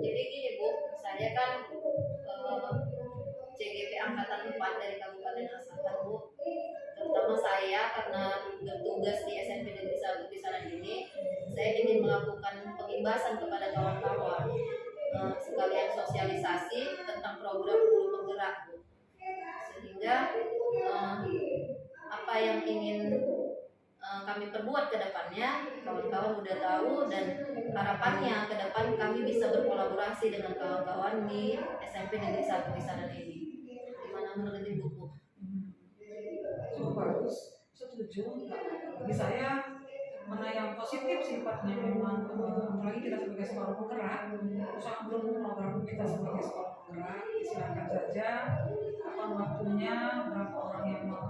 Jadi gini Bu, saya kan CGP Angkatan 4 dari Kabupaten Asahan Bu. Terutama saya karena bertugas di SMP Negeri 1 Kisaran ini, saya ingin melakukan pengimbasan kepada kawan-kawan, sekalian sosialisasi tentang program guru penggerak Bu. Sehingga apa yang ingin kami perbuat ke depannya, kawan-kawan udah tahu, dan harapannya ke depan kami bisa berkolaborasi dengan kawan-kawan di SMP Negeri 1 Kisaran ini. Gimana menurut Ibu Bu? Cukup bagus, setuju. Bagi saya mana yang positif sifatnya memang, apalagi kita sebagai sekolah penggerak, usaha belum program kita sebagai sekolah penggerak, silakan saja kapan waktunya, berapa orang yang mau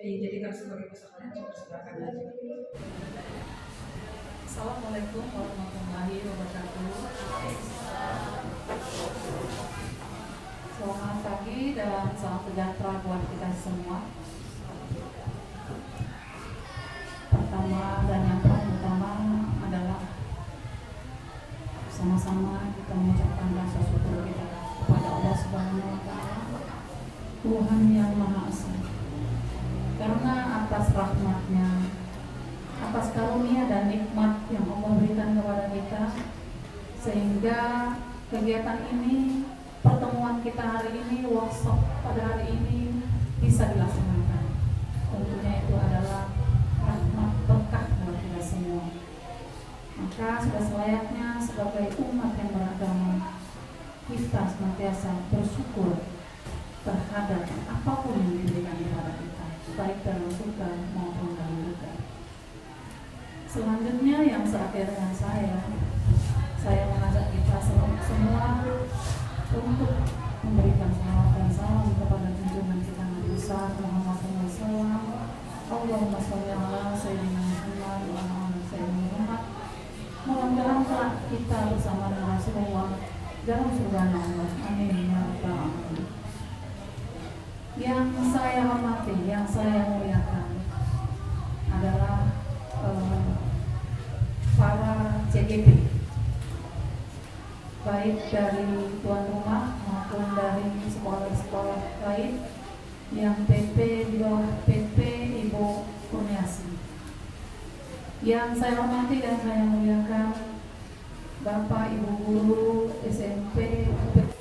dijadikan sebagai peserta, silakan aja. Assalamualaikum warahmatullahi wabarakatuh. Selamat pagi dan salam sejahtera buat kita semua. Pertama dan yang paling utama adalah sama-sama kita mengucapkan rasa syukur kita kepada Allah Subhanahu wa Ta'ala, Tuhan yang Maha Esa, karena atas rahmatnya, atas karunia dan nikmat yang Allah berikan kepada kita, sehingga kegiatan ini, pertemuan kita hari ini, workshop pada hari ini bisa dilaksanakan. Tentunya itu adalah rahmat berkah buat kita semua. Maka sudah selayaknya sebagai umat yang beragama, kita senantiasa bersyukur terhadap apapun yang diberikan kepada kita, baik dalam suka maupun dalam duka. Selanjutnya yang seakhir dengan saya mengajak kita semua untuk memberikan salawat dan salam kepada junjungan kita Nabi besar Muhammad SAW. Allahumma sholli ala sayyidina Muhammad wa ala sayyidina Muhammad. Mudah-mudahan kelak kita bersama dengan Rasulullah dalam surga Allah. Amin ya rabbal alamin. Yang saya hormati, yang saya muliakan adalah para CGP, baik dari tuan rumah maupun dari sekolah-sekolah lain yang PP di bawah PP Ibu Kurniasi. Yang saya hormati dan saya muliakan Bapak Ibu Guru SMP Indonesia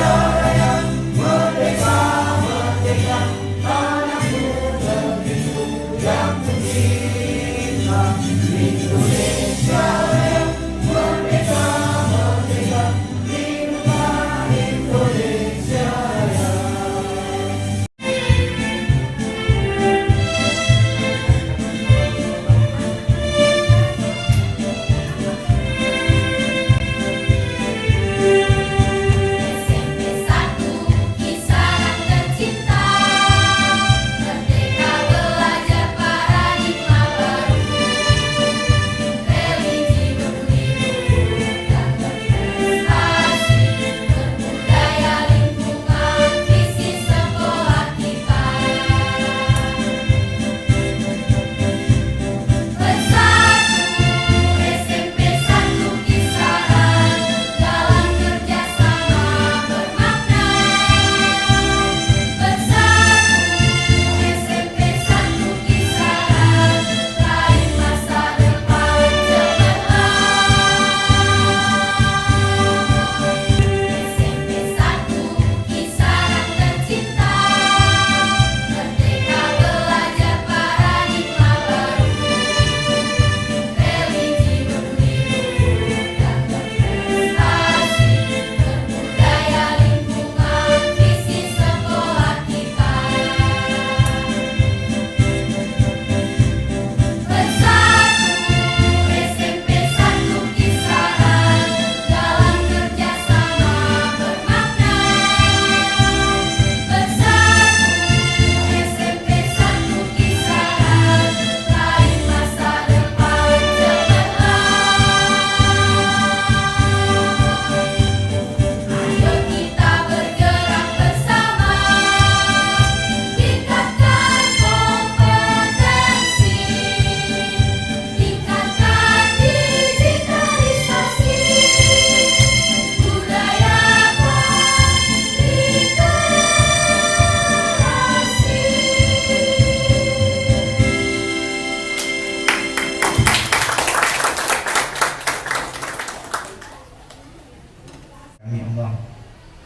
Raya merdeka.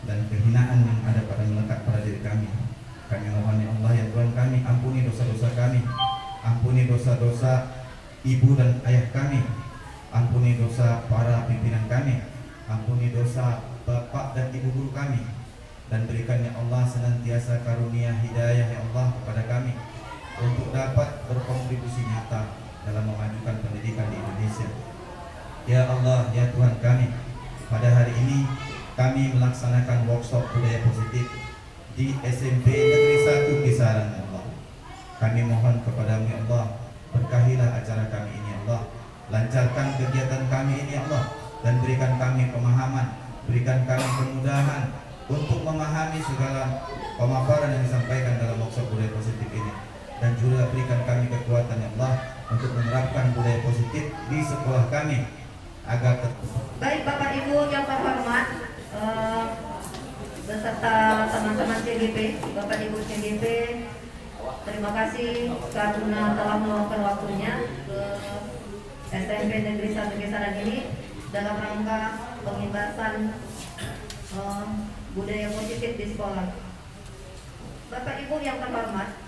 dan kehinaan yang ada pada melekat pada diri kami. Kami mohon ya Allah ya Tuhan kami, ampuni dosa-dosa kami, ampuni dosa-dosa ibu dan ayah kami, ampuni dosa para pimpinan kami, ampuni dosa bapak dan ibu guru kami, dan berikan ya Allah senantiasa karunia hidayah ya Allah kepada kami untuk dapat berkontribusi nyata dalam memajukan pendidikan di Indonesia. Ya Allah ya Tuhan kami, pada hari ini kami melaksanakan workshop budaya positif di SMP Negeri 1 Kisaran ya Allah. Kami mohon kepadamu ya Allah, berkahilah acara kami ini ya Allah, lancarkan kegiatan kami ini ya Allah, dan berikan kami pemahaman, berikan kami kemudahan untuk memahami segala pemaparan yang disampaikan dalam workshop budaya positif ini, dan juga berikan kami kekuatan ya Allah untuk menerapkan budaya positif di sekolah kami agar Baik Bapak Ibu yang terhormat, beserta teman-teman CGP, Bapak Ibu CGP, terima kasih karena telah meluangkan waktunya ke SMP Negeri 1 Kisaran ini dalam rangka pengibasan budaya positif di sekolah. Bapak Ibu yang terhormat,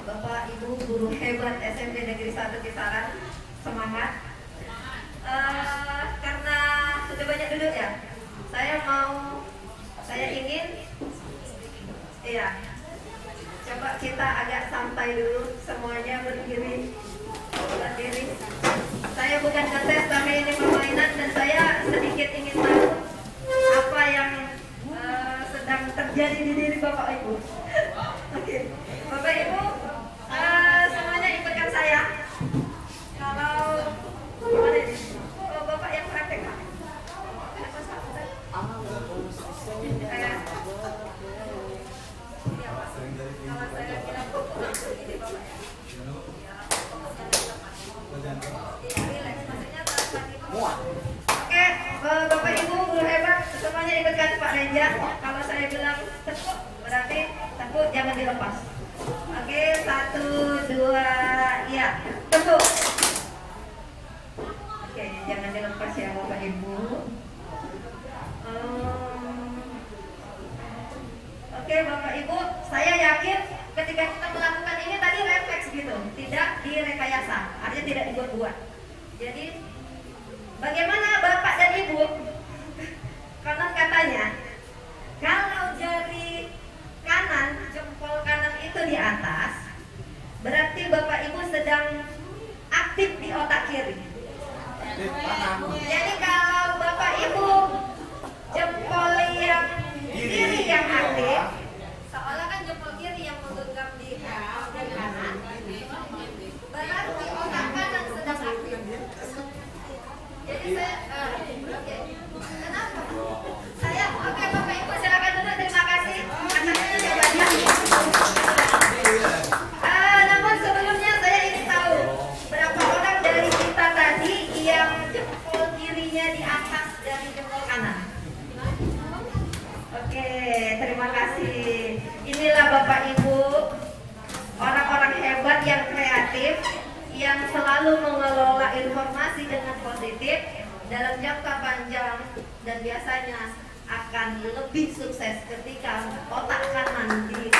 Bapak Ibu guru hebat SMP Negeri 1 Kisaran, semangat. Karena sudah banyak duduk ya, saya ingin coba kita agak santai dulu, semuanya berdiri. Saya bukan ngetes, tapi ini permainan, dan saya sedikit ingin tahu apa yang sedang terjadi di diri Bapak Ibu. Oke, Bapak Ibu, semuanya ikutkan saya. Kalau gimana ini? Oh, Bapak yang praktek Pak. Kalau saya kira ini Bapak ya. Oke, Bapak Ibu guru hebat, semuanya ikutkan Pak Renja. Kalau saya bilang tepuk, berarti tepuk, jangan dilepas. Oke, 1, 2, iya, tepuk. Oke, jangan dilepas ya Bapak Ibu. Oke Bapak Ibu, saya yakin ketika kita melakukan ini tadi refleks gitu, tidak direkayasa, artinya tidak dibuat-buat. Jadi bagaimana Bapak dan Ibu? Konon katanya kalau jari kanan, jempol kanan itu di atas, berarti Bapak Ibu sedang aktif di otak kiri. Jadi kalau Bapak Ibu jempol yang kiri yang aktif, seolah kan jempol kiri yang menggenggam di bagian kanan, berarti otak kanan sedang aktif. Jadi saya, kenapa? Oke Bapak Ibu silakan duduk, terima kasih. Anak-anak jawabannya. Namun sebelumnya saya ingin tahu berapa orang dari kita tadi yang jempol kirinya di atas dari jempol kanan. Oke, terima kasih. Inilah Bapak Ibu, orang-orang hebat yang kreatif, yang selalu mengelola informasi dengan positif dalam jangka panjang, dan biasanya akan lebih sukses ketika otak kanan di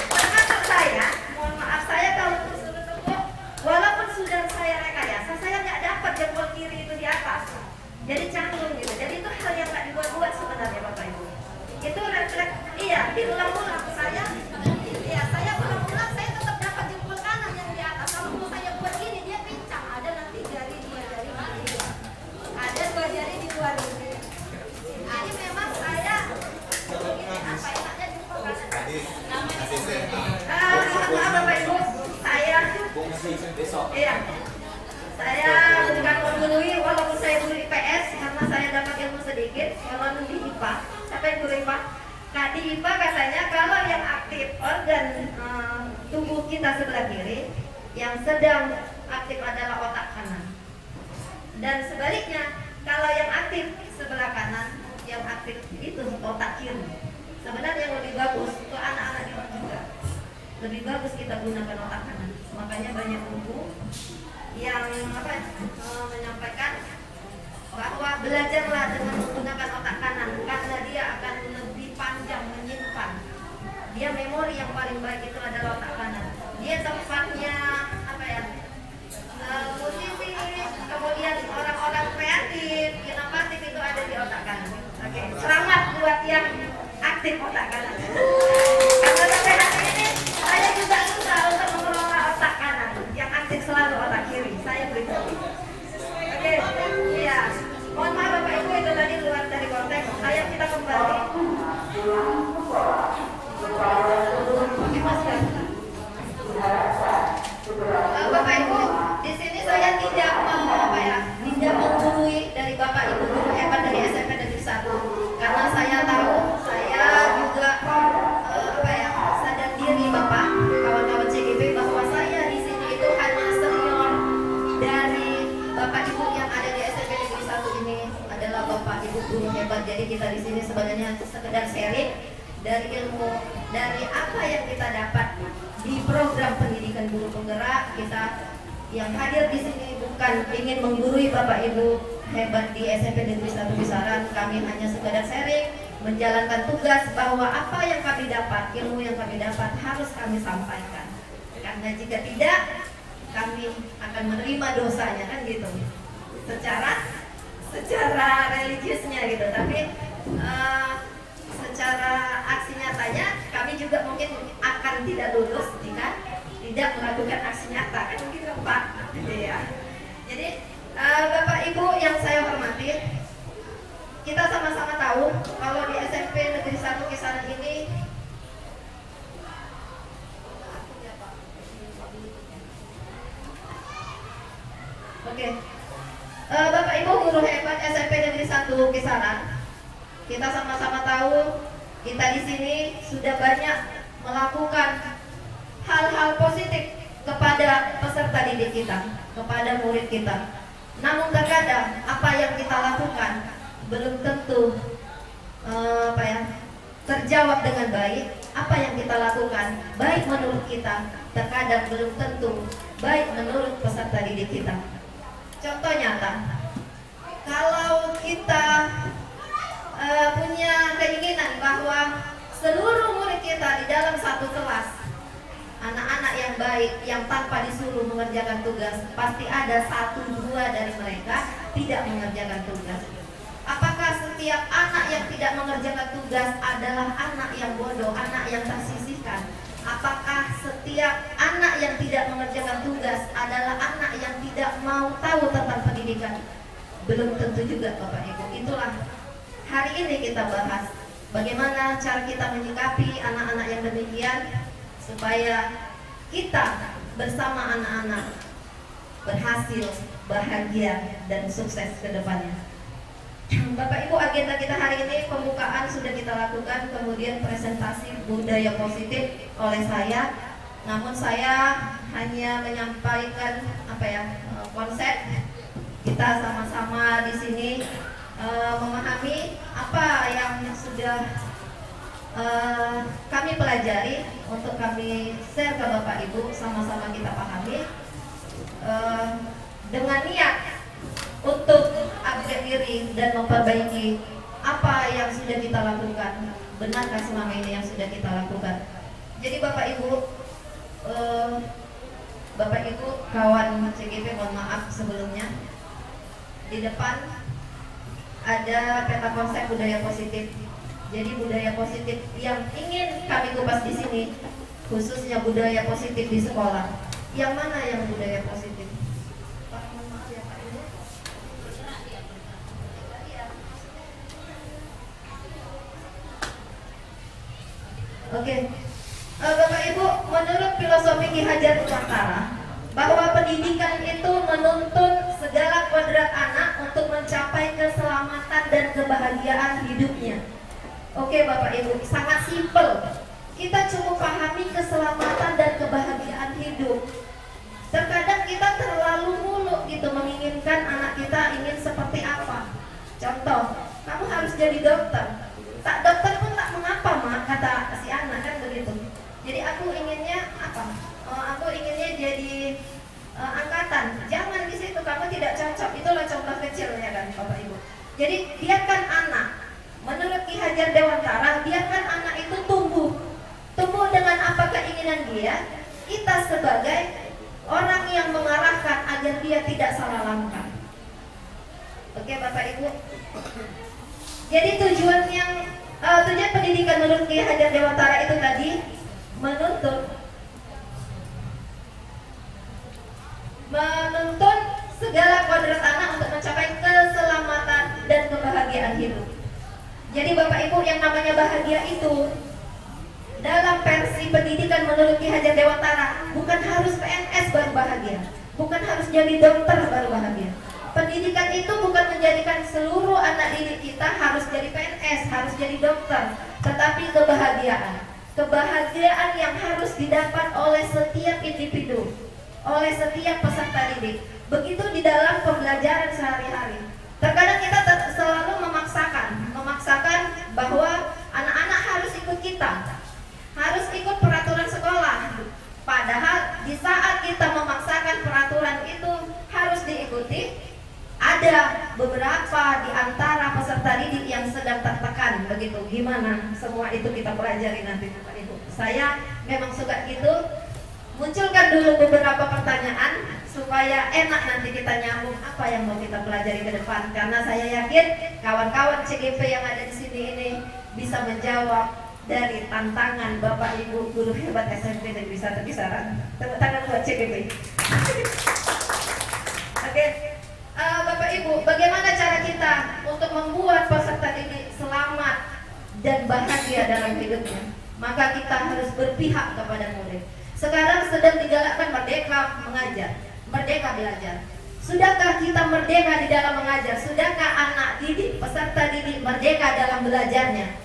termasuk saya. Mohon maaf, saya kalau disuruh tepuk, walaupun sudah saya rekayasa, saya nggak dapat jempol kiri itu di atas, jadi canggung gitu. Jadi itu hal yang nggak dibuat-buat sebenarnya Bapak Ibu. Itu refleks, iya, diulang-ulang. Saya ulang-ulang, saya tetap dapat jempol kanan yang di atas. Kalau mau saya buat gini, dia pincang. Ada nanti jari, 2 jari di ada 2 jari di luar ini. Jadi memang saya begini, apa enaknya jempol kanan. Mohon maaf Bapak Ibu, saya bukan menggurui, walaupun saya guru IPS, karena saya dapat ilmu sedikit. Kalau di IPA, siapa yang guru IPA? Nah di IPA katanya kalau yang aktif organ tubuh kita sebelah kiri, yang sedang aktif adalah otak kanan. Dan sebaliknya, kalau yang aktif sebelah kanan, yang aktif itu otak kiri. Sebenarnya yang lebih bagus untuk anak-anak di rumah juga, lebih bagus kita gunakan otak kanan. Makanya banyak buku yang menyampaikan bahwa belajarlah dengan menggunakan guru hebat. Jadi kita di sini sebenarnya sekedar sharing dari ilmu, dari apa yang kita dapat di program pendidikan guru penggerak. Kita yang hadir di sini bukan ingin menggurui Bapak Ibu hebat di SMP Negeri 1 Kisaran. Kami hanya sekedar sharing, menjalankan tugas bahwa apa yang kami dapat, ilmu yang kami dapat harus kami sampaikan. Karena jika tidak, kami akan menerima dosanya, kan gitu. Secara religiusnya gitu, tapi secara aksi nyatanya kami juga mungkin akan tidak lulus jika tidak melakukan aksi nyata, kan begitu Pak, gitu ya. Jadi Bapak Ibu yang saya hormati, kita sama-sama tahu kalau di SMP Negeri 1 Kisaran ini Bapak Ibu guru hebat SMP Negeri 1 Kisaran, kita sama-sama tahu kita di sini sudah banyak melakukan hal-hal positif kepada peserta didik kita, kepada murid kita. Namun terkadang apa yang kita lakukan belum tentu terjawab dengan baik. Apa yang kita lakukan baik menurut kita, terkadang belum tentu baik menurut peserta didik kita. Contoh nyata, kalau kita punya keinginan bahwa seluruh murid kita di dalam satu kelas anak-anak yang baik, yang tanpa disuruh mengerjakan tugas, pasti ada 1-2 dari mereka tidak mengerjakan tugas. Apakah setiap anak yang tidak mengerjakan tugas adalah anak yang bodoh, anak yang tersisihkan? Apakah setiap anak yang tidak mengerjakan tugas adalah anak yang tidak mau tahu tentang pendidikan? Belum tentu juga Bapak Ibu. Itulah hari ini kita bahas bagaimana cara kita menyikapi anak-anak yang demikian, supaya kita bersama anak-anak berhasil, bahagia, dan sukses ke depannya. Bapak Ibu, agenda kita hari ini pembukaan sudah kita lakukan, kemudian presentasi budaya positif oleh saya. Namun saya hanya menyampaikan konsep. Kita sama-sama di sini memahami apa yang sudah kami pelajari untuk kami share ke Bapak Ibu, sama-sama kita pahami dengan niat untuk upgrade diri dan memperbaiki apa yang sudah kita lakukan. Benarkah selama ini yang sudah kita lakukan? Jadi Bapak Ibu kawan CGP, mohon maaf sebelumnya. Di depan ada peta konsep budaya positif. Jadi budaya positif yang ingin kami kupas di sini, khususnya budaya positif di sekolah. Yang mana yang budaya positif? Pak, mohon maaf ya Pak Ibu. Oke, Bapak Ibu, menurut filosofi Ki Hajar Dewantara, bahwa pendidikan itu menuntun segala kodrat anak untuk mencapai keselamatan dan kebahagiaan hidupnya. Oke Bapak Ibu, sangat simpel. Kita cukup pahami keselamatan dan kebahagiaan hidup. Terkadang kita terlalu muluk gitu menginginkan anak kita ingin seperti apa. Contoh, kamu harus jadi dokter. Tak dokter pun tak mengapa mak, kata si anak, kan begitu. Jadi aku inginnya apa? Aku inginnya jadi angkatan. Jangan di situ, kamu tidak cocok. Itulah contoh kecilnya kan Bapak Ibu. Jadi biarkan anak, menurut Ki Hajar Dewantara, biarkan anak itu tumbuh dengan apa keinginan dia. Kita sebagai orang yang mengarahkan agar dia tidak salah langkah. Oke Bapak Ibu. Jadi tujuan pendidikan menurut Ki Hajar Dewantara itu tadi menuntun segala kodrat anak untuk mencapai keselamatan dan kebahagiaan hidup. Jadi Bapak Ibu, yang namanya bahagia itu dalam versi pendidikan menurut Ki Hajar Dewantara bukan harus PNS baru bahagia, bukan harus jadi dokter baru bahagia. Pendidikan itu bukan menjadikan seluruh anak didik kita harus jadi PNS, harus jadi dokter, tetapi kebahagiaan yang harus didapat oleh setiap individu, oleh setiap peserta didik. Begitu di dalam pembelajaran sehari-hari. Terkadang kita selalu memaksakan pelajaran begitu. Gimana semua itu kita pelajari nanti Bapak Ibu. Saya memang suka gitu, munculkan dulu beberapa pertanyaan supaya enak nanti kita nyambung apa yang mau kita pelajari ke depan. Karena saya yakin kawan-kawan CGP yang ada di sini ini bisa menjawab dari tantangan Bapak Ibu guru hebat SMP Negeri 1 Kisaran. Tepuk tangan buat CGP. Oke. Bapak Ibu, bagaimana cara kita untuk membuat peserta didik selamat dan bahagia dalam hidupnya? Maka kita harus berpihak kepada murid. Sekarang sedang digalakkan merdeka mengajar, merdeka belajar. Sudahkah kita merdeka di dalam mengajar? Sudahkah anak didik, peserta didik merdeka dalam belajarnya?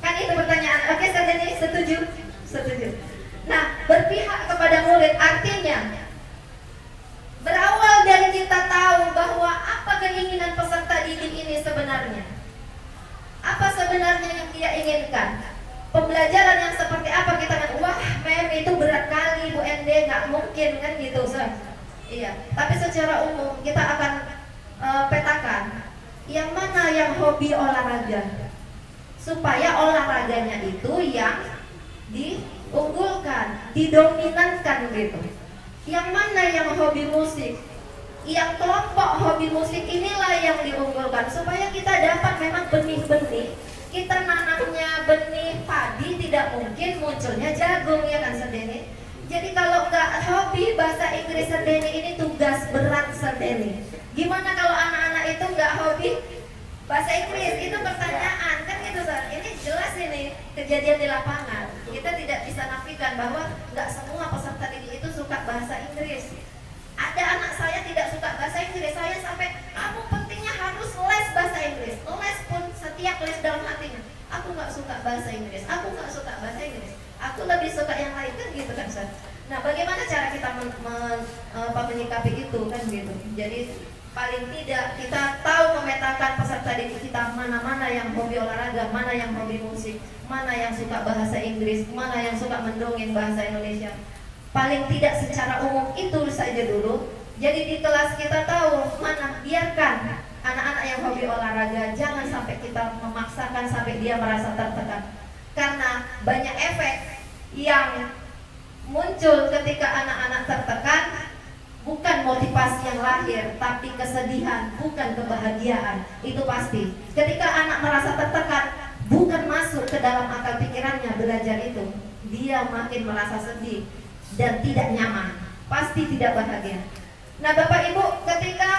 Kan itu pertanyaan. Oke, saya setuju? Setuju. Nah, berpihak kepada murid artinya berawal dari kita tahu bahwa apa keinginan peserta didik ini sebenarnya. Apa sebenarnya yang dia inginkan? Pembelajaran yang seperti apa kita kan? Wah, mem itu berat kali Bu Ende, nggak mungkin kan gitu, Iya. Tapi secara umum kita akan petakan yang mana yang hobi olahraga, supaya olahraganya itu yang diunggulkan, didominankan gitu. Yang mana yang hobi musik, yang kelompok hobi musik inilah yang diunggulkan, supaya kita dapat memang benih-benih. Kita nanamnya benih padi tidak mungkin munculnya jagung, ya kan Serdeni? Jadi kalau nggak hobi bahasa Inggris Serdeni ini tugas berat Serdeni. Gimana kalau anak-anak itu nggak hobi bahasa Inggris? Itu pertanyaan kan gitu Sir. Ini jelas ini kejadian di lapangan. Kita tidak bisa nafikan bahwa nggak semua peserta didik itu suka bahasa Inggris. Ada anak saya tidak suka bahasa Inggris. Saya sampai, kamu pentingnya harus les bahasa Inggris. Les pun setiap les dalam hatinya, aku nggak suka bahasa Inggris. Aku nggak suka bahasa Inggris. Aku lebih suka yang lain kan gitu kan Sir. Nah, bagaimana cara kita menyikapi itu kan gitu. Jadi paling tidak kita tahu memetakan peserta didik kita mana-mana yang hobi olahraga, mana yang hobi musik, mana yang suka bahasa Inggris, mana yang suka mendongeng bahasa Indonesia. Paling tidak secara umum itu saja dulu. Jadi di kelas kita tahu mana, biarkan anak-anak yang hobi olahraga, jangan sampai kita memaksakan sampai dia merasa tertekan. Karena banyak efek yang muncul ketika anak-anak tertekan. Bukan motivasi yang lahir, tapi kesedihan, bukan kebahagiaan. Itu pasti. Ketika anak merasa tertekan, bukan masuk ke dalam akal pikirannya belajar itu. Dia makin merasa sedih dan tidak nyaman. Pasti tidak bahagia. Nah Bapak Ibu, ketika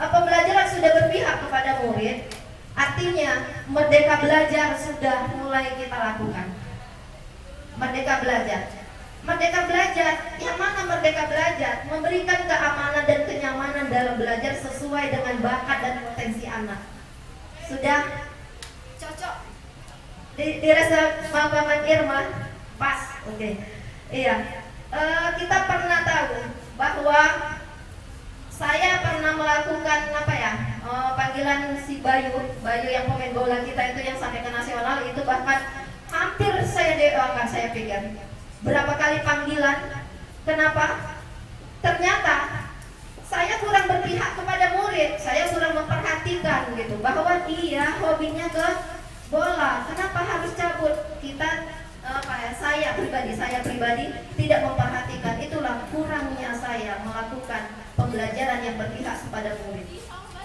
pembelajaran sudah berpihak kepada murid, artinya merdeka belajar sudah mulai kita lakukan. Merdeka belajar. Merdeka belajar, yang mana merdeka belajar? Memberikan keamanan dan kenyamanan dalam belajar sesuai dengan bakat dan potensi anak. Sudah cocok? Dirasa Paman Irma? Pas, oke. Iya. Kita pernah tahu bahwa saya pernah melakukan panggilan si Bayu yang pemain bola kita itu yang sampai ke nasional itu, bahkan hampir saya doakan, saya pikir. Berapa kali panggilan? Kenapa? Ternyata saya kurang berpihak kepada murid, saya kurang memperhatikan gitu bahwa dia hobinya ke bola. Kenapa harus cabut? Saya pribadi tidak memperhatikan. Itulah kurangnya saya melakukan pembelajaran yang berpihak kepada murid.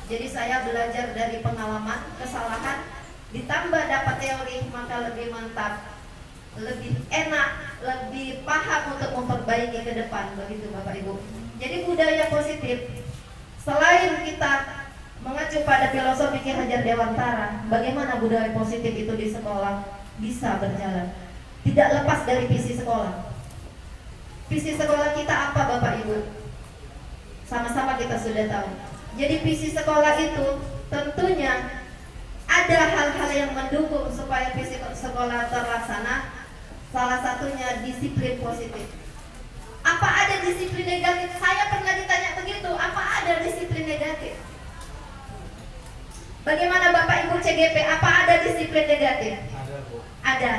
Jadi saya belajar dari pengalaman, kesalahan, ditambah dapat teori, maka lebih mantap, lebih enak, lebih paham untuk memperbaiki ke depan, begitu Bapak Ibu. Jadi budaya positif, selain kita mengacu pada filosofi Ki Hajar Dewantara, bagaimana budaya positif itu di sekolah bisa berjalan? Tidak lepas dari visi sekolah. Visi sekolah kita apa Bapak Ibu? Sama-sama kita sudah tahu. Jadi visi sekolah itu tentunya ada hal-hal yang mendukung supaya visi sekolah terlaksana. Salah satunya disiplin positif. Apa ada disiplin negatif? Saya pernah ditanya begitu, apa ada disiplin negatif? Bagaimana Bapak Ibu CGP, apa ada disiplin negatif? Ada Bu. Ada.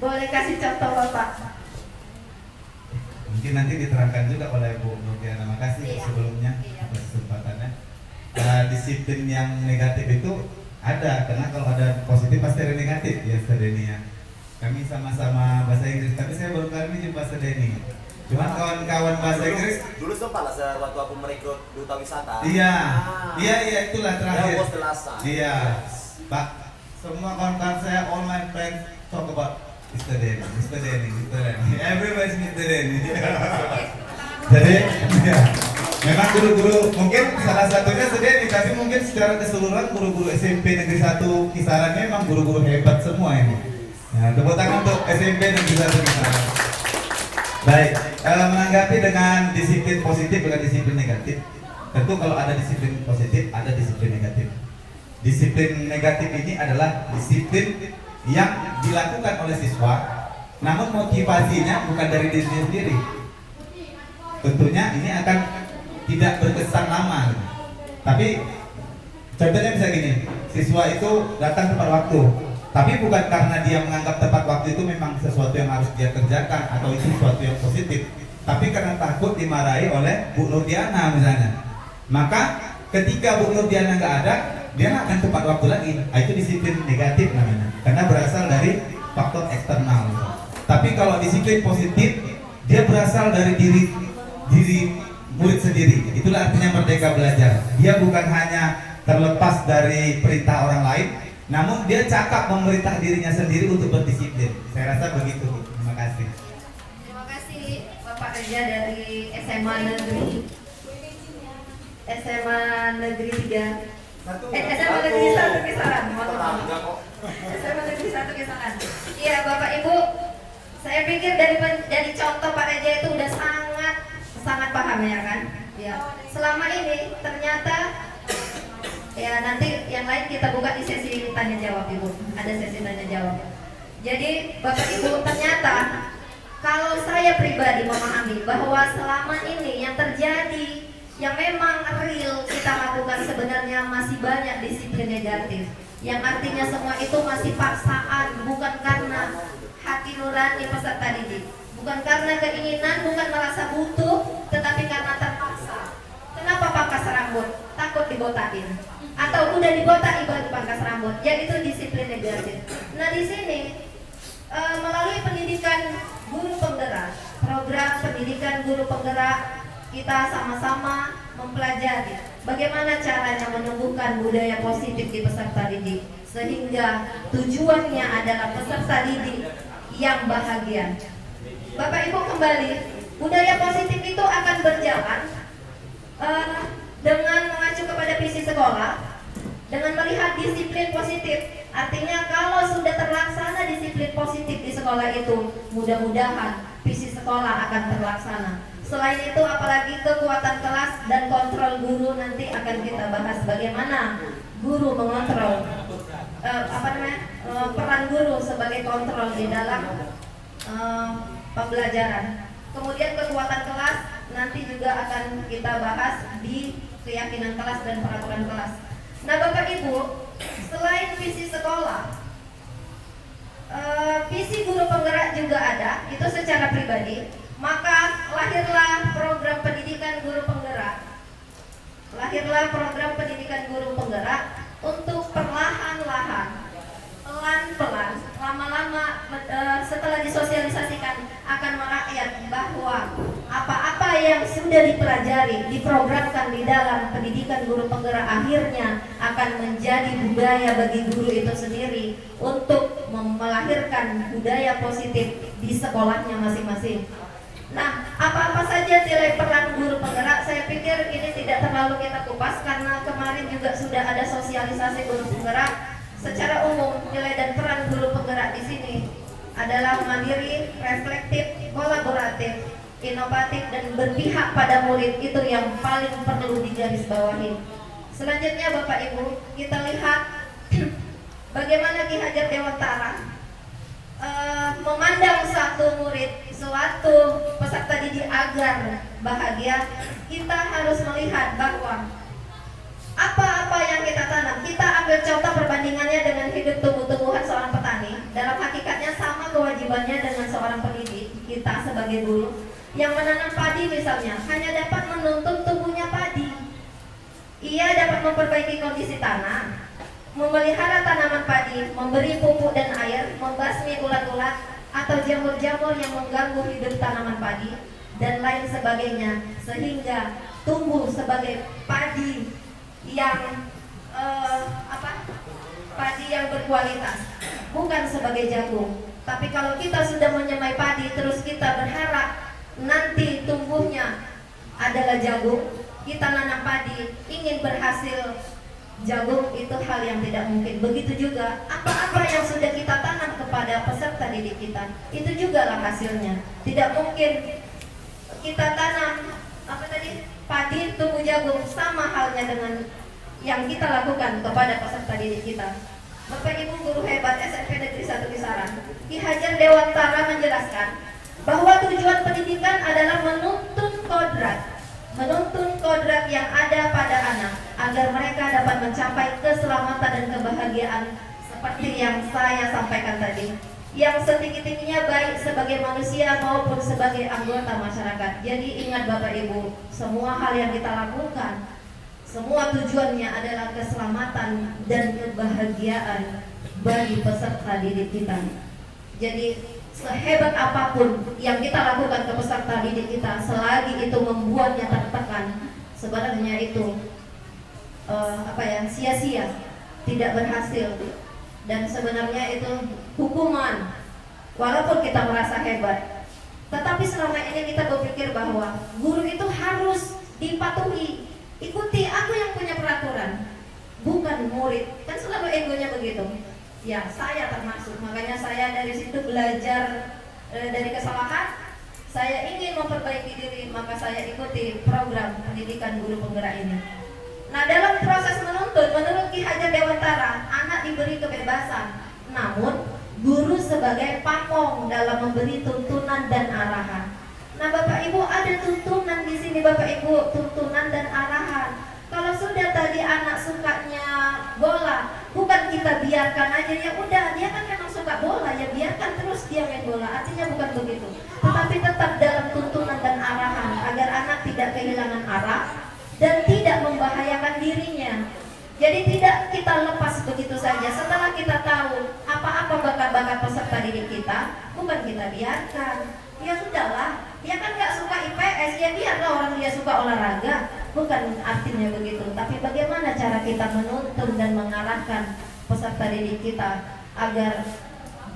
Boleh kasih contoh Bapak? Mungkin nanti diterangkan juga oleh Bu Nurdiana. Terima kasih Iya. sebelumnya Iya. atas kesempatannya. Disiplin yang negatif itu ada, karena kalau ada positif Pak Steri negatif ya Steri ya. Kami sama-sama bahasa Inggris, tapi saya baru kali ini jumpa Steri. Cuman kawan-kawan bahasa Inggris dulu sempat lah waktu aku merekrut duta wisata. Iya, iya itulah terakhir. Was the last time. Iya, Pak. Semua kawan-kawan saya, all my friends talk about Mr. Denny. Everybody's Mr. Denny. Jadi, ya, memang guru-guru mungkin salah satunya Denny, tapi mungkin secara keseluruhan guru-guru SMP Negeri 1 kisaran memang guru-guru hebat semua ini. Nah, tepuk tangan untuk SMP Negeri 1 kisaran. Baik, menanggapi dengan disiplin positif dengan disiplin negatif. Tentu kalau ada disiplin positif, ada disiplin negatif. Disiplin negatif ini adalah disiplin yang dilakukan oleh siswa, namun motivasinya bukan dari dirinya sendiri. Tentunya ini akan tidak berkesan lama. Tapi contohnya bisa gini, siswa itu datang tepat waktu, tapi bukan karena dia menganggap tepat waktu itu memang sesuatu yang harus dia kerjakan atau itu sesuatu yang positif, tapi karena takut dimarahi oleh Bu Nurdiana misalnya. Maka ketika Bu Nurdiana nggak ada, dia nggak akan tepat waktu lagi. Itu disiplin negatif namanya, karena berasal dari faktor eksternal. Tapi kalau disiplin positif, dia berasal dari diri murid sendiri. Itulah artinya merdeka belajar. Dia bukan hanya terlepas dari perintah orang lain, namun dia cakap memerintah dirinya sendiri untuk berdisiplin. Saya rasa begitu. Terima kasih. Terima kasih Bapak Reza dari SMA Negeri 3. SMA Negeri 1 Kisaran. SMA Negeri 1 Kisaran. Iya Bapak Ibu, saya pikir dari contoh Pak Reza itu udah sangat paham ya kan? Ya. Selama ini ternyata ya nanti yang lain kita buka di sesi tanya jawab Ibu. Ada sesi tanya jawab. Jadi Bapak Ibu, ternyata kalau saya pribadi memahami bahwa selama ini yang terjadi yang memang real kita lakukan sebenarnya masih banyak disiplin negatif, yang artinya semua itu masih paksaan, bukan karena hati nurani peserta didik, bukan karena keinginan, bukan merasa butuh, tetapi karena terpaksa. Kenapa pangkas rambut? Takut dibotakin, atau udah dibotak baru pangkas rambut, yaitu disiplin negatif. Nah di sini melalui pendidikan guru penggerak, program pendidikan guru penggerak, kita sama-sama mempelajari bagaimana caranya menumbuhkan budaya positif di peserta didik, sehingga tujuannya adalah peserta didik yang bahagia. Bapak Ibu kembali, budaya positif itu akan berjalan dengan mengacu kepada visi sekolah, dengan melihat disiplin positif. Artinya kalau sudah terlaksana disiplin positif di sekolah itu, mudah-mudahan visi sekolah akan terlaksana. Selain itu, apalagi kekuatan kelas dan kontrol guru, nanti akan kita bahas bagaimana guru mengontrol peran guru sebagai kontrol di dalam pembelajaran. Kemudian kekuatan kelas nanti juga akan kita bahas di keyakinan kelas dan peraturan kelas. Nah Bapak Ibu, selain visi sekolah, visi guru penggerak juga ada, itu secara pribadi. Maka lahirlah program pendidikan guru penggerak. Lahirlah program pendidikan guru penggerak untuk perlahan-lahan, pelan-pelan, lama-lama setelah disosialisasikan akan merakyat bahwa apa-apa yang sudah dipelajari, diprogramkan di dalam pendidikan guru penggerak akhirnya akan menjadi budaya bagi guru itu sendiri untuk melahirkan budaya positif di sekolahnya masing-masing. Nah, apa-apa saja nilai peran guru penggerak, saya pikir ini tidak terlalu kita kupas karena kemarin juga sudah ada sosialisasi guru penggerak. Secara umum, nilai dan peran guru penggerak di sini adalah mandiri, reflektif, kolaboratif, inovatif, dan berpihak pada murid. Itu yang paling perlu digarisbawahi. Selanjutnya Bapak Ibu, kita lihat bagaimana Ki Hajar Dewantara memandang satu murid, suatu peserta didik agar bahagia. Kita harus melihat bahwa apa-apa yang kita tanam, kita ambil contoh perbandingannya dengan hidup tumbuh-tumbuhan seorang petani. Dalam hakikatnya sama kewajibannya dengan seorang pendidik, kita sebagai guru yang menanam padi misalnya, hanya dapat menuntun tumbuhnya padi. Ia dapat memperbaiki kondisi tanah, memelihara tanaman padi, memberi pupuk dan air, membasmi ulat-ulat atau jamur-jamur yang mengganggu hidup tanaman padi dan lain sebagainya, sehingga tumbuh sebagai padi yang padi yang berkualitas, bukan sebagai jagung. Tapi kalau kita sudah menyemai padi terus kita berharap nanti tumbuhnya adalah jagung, kita nanam padi ingin berhasil jagung, itu hal yang tidak mungkin. Begitu juga apa-apa yang sudah kita tanam kepada peserta didik kita, itu juga lah hasilnya. Tidak mungkin kita tanam padi tumbuh jagung, sama halnya dengan yang kita lakukan kepada peserta didik kita. Bapak Ibu guru hebat SMP Negeri 1 Kisaran, Ki Hajar Dewantara menjelaskan bahwa tujuan pendidikan adalah menuntun kodrat yang ada pada anak agar mereka dapat mencapai keselamatan dan kebahagiaan seperti yang saya sampaikan tadi, yang setinggi-tingginya baik sebagai manusia maupun sebagai anggota masyarakat. Jadi ingat Bapak Ibu, semua hal yang kita lakukan, semua tujuannya adalah keselamatan dan kebahagiaan bagi peserta didik kita. Jadi sehebat apapun yang kita lakukan ke peserta didik kita, selagi itu membuatnya tertekan, sebenarnya itu sia-sia, tidak berhasil, dan sebenarnya itu hukuman. Walaupun kita merasa hebat, tetapi selama ini kita berpikir bahwa guru itu harus dipatuhi, ikuti aku yang punya peraturan, bukan murid. Kan selalu egonya begitu. Ya, saya termasuk. Makanya saya dari situ belajar dari kesalahan. Saya ingin memperbaiki diri, maka saya ikuti program pendidikan guru penggerak ini. Nah, dalam proses menuntun, menurut Ki Hajar Dewantara, anak diberi kebebasan, namun guru sebagai pamong dalam memberi tuntunan dan arahan. Nah, Bapak Ibu, ada tuntunan di sini, Bapak Ibu, tuntunan dan arahan. Kalau sudah tadi anak sukanya bola, bukan kita biarkan aja, ya udah dia kan memang suka bola, ya biarkan terus dia main bola. Artinya bukan begitu, tetapi tetap dalam tuntunan dan arahan agar anak tidak kehilangan arah dan tidak membahayakan dirinya. Jadi tidak kita lepas begitu saja. Setelah kita tahu apa-apa bakat-bakat peserta didik kita, bukan kita biarkan. Ya sudahlah, dia kan nggak suka IPS, ya biarlah orang dia suka olahraga. Bukan artinya begitu, tapi bagaimana cara kita menuntun dan mengarahkan peserta didik kita agar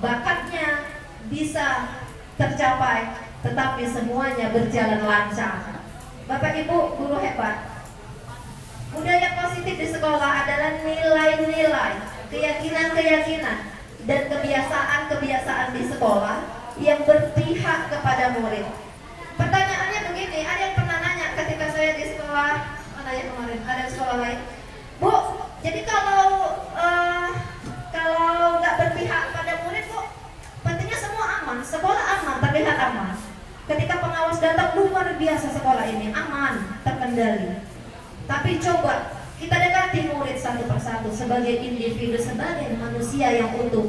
bakatnya bisa tercapai, tetapi semuanya berjalan lancar. Bapak Ibu guru hebat, budaya positif di sekolah adalah nilai-nilai, keyakinan-keyakinan, dan kebiasaan-kebiasaan di sekolah yang berpihak kepada murid. Pertanyaannya begini, ada yang pernah nanya ketika saya di sekolah mana ya kemarin, ada sekolah lain, Bu, jadi kalau nggak berpihak pada murid, Bu, pentingnya semua aman, sekolah aman, terlihat aman. Ketika pengawas datang, luar biasa sekolah ini aman, terkendali. Tapi coba kita dekati murid satu persatu sebagai individu, sebagai manusia yang utuh.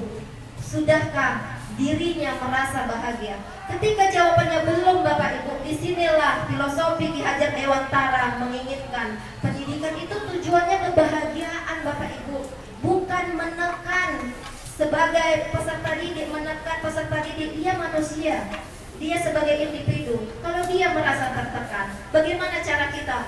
Sudahkah dirinya merasa bahagia? Ketika jawabannya belum, Bapak Ibu, disinilah filosofi Ki Hajar Dewantara menginginkan pendidikan itu tujuannya kebahagiaan, Bapak Ibu, bukan menekan. Sebagai peserta didik, menekan peserta didik, dia manusia, dia sebagai individu. Kalau dia merasa tertekan, bagaimana cara kita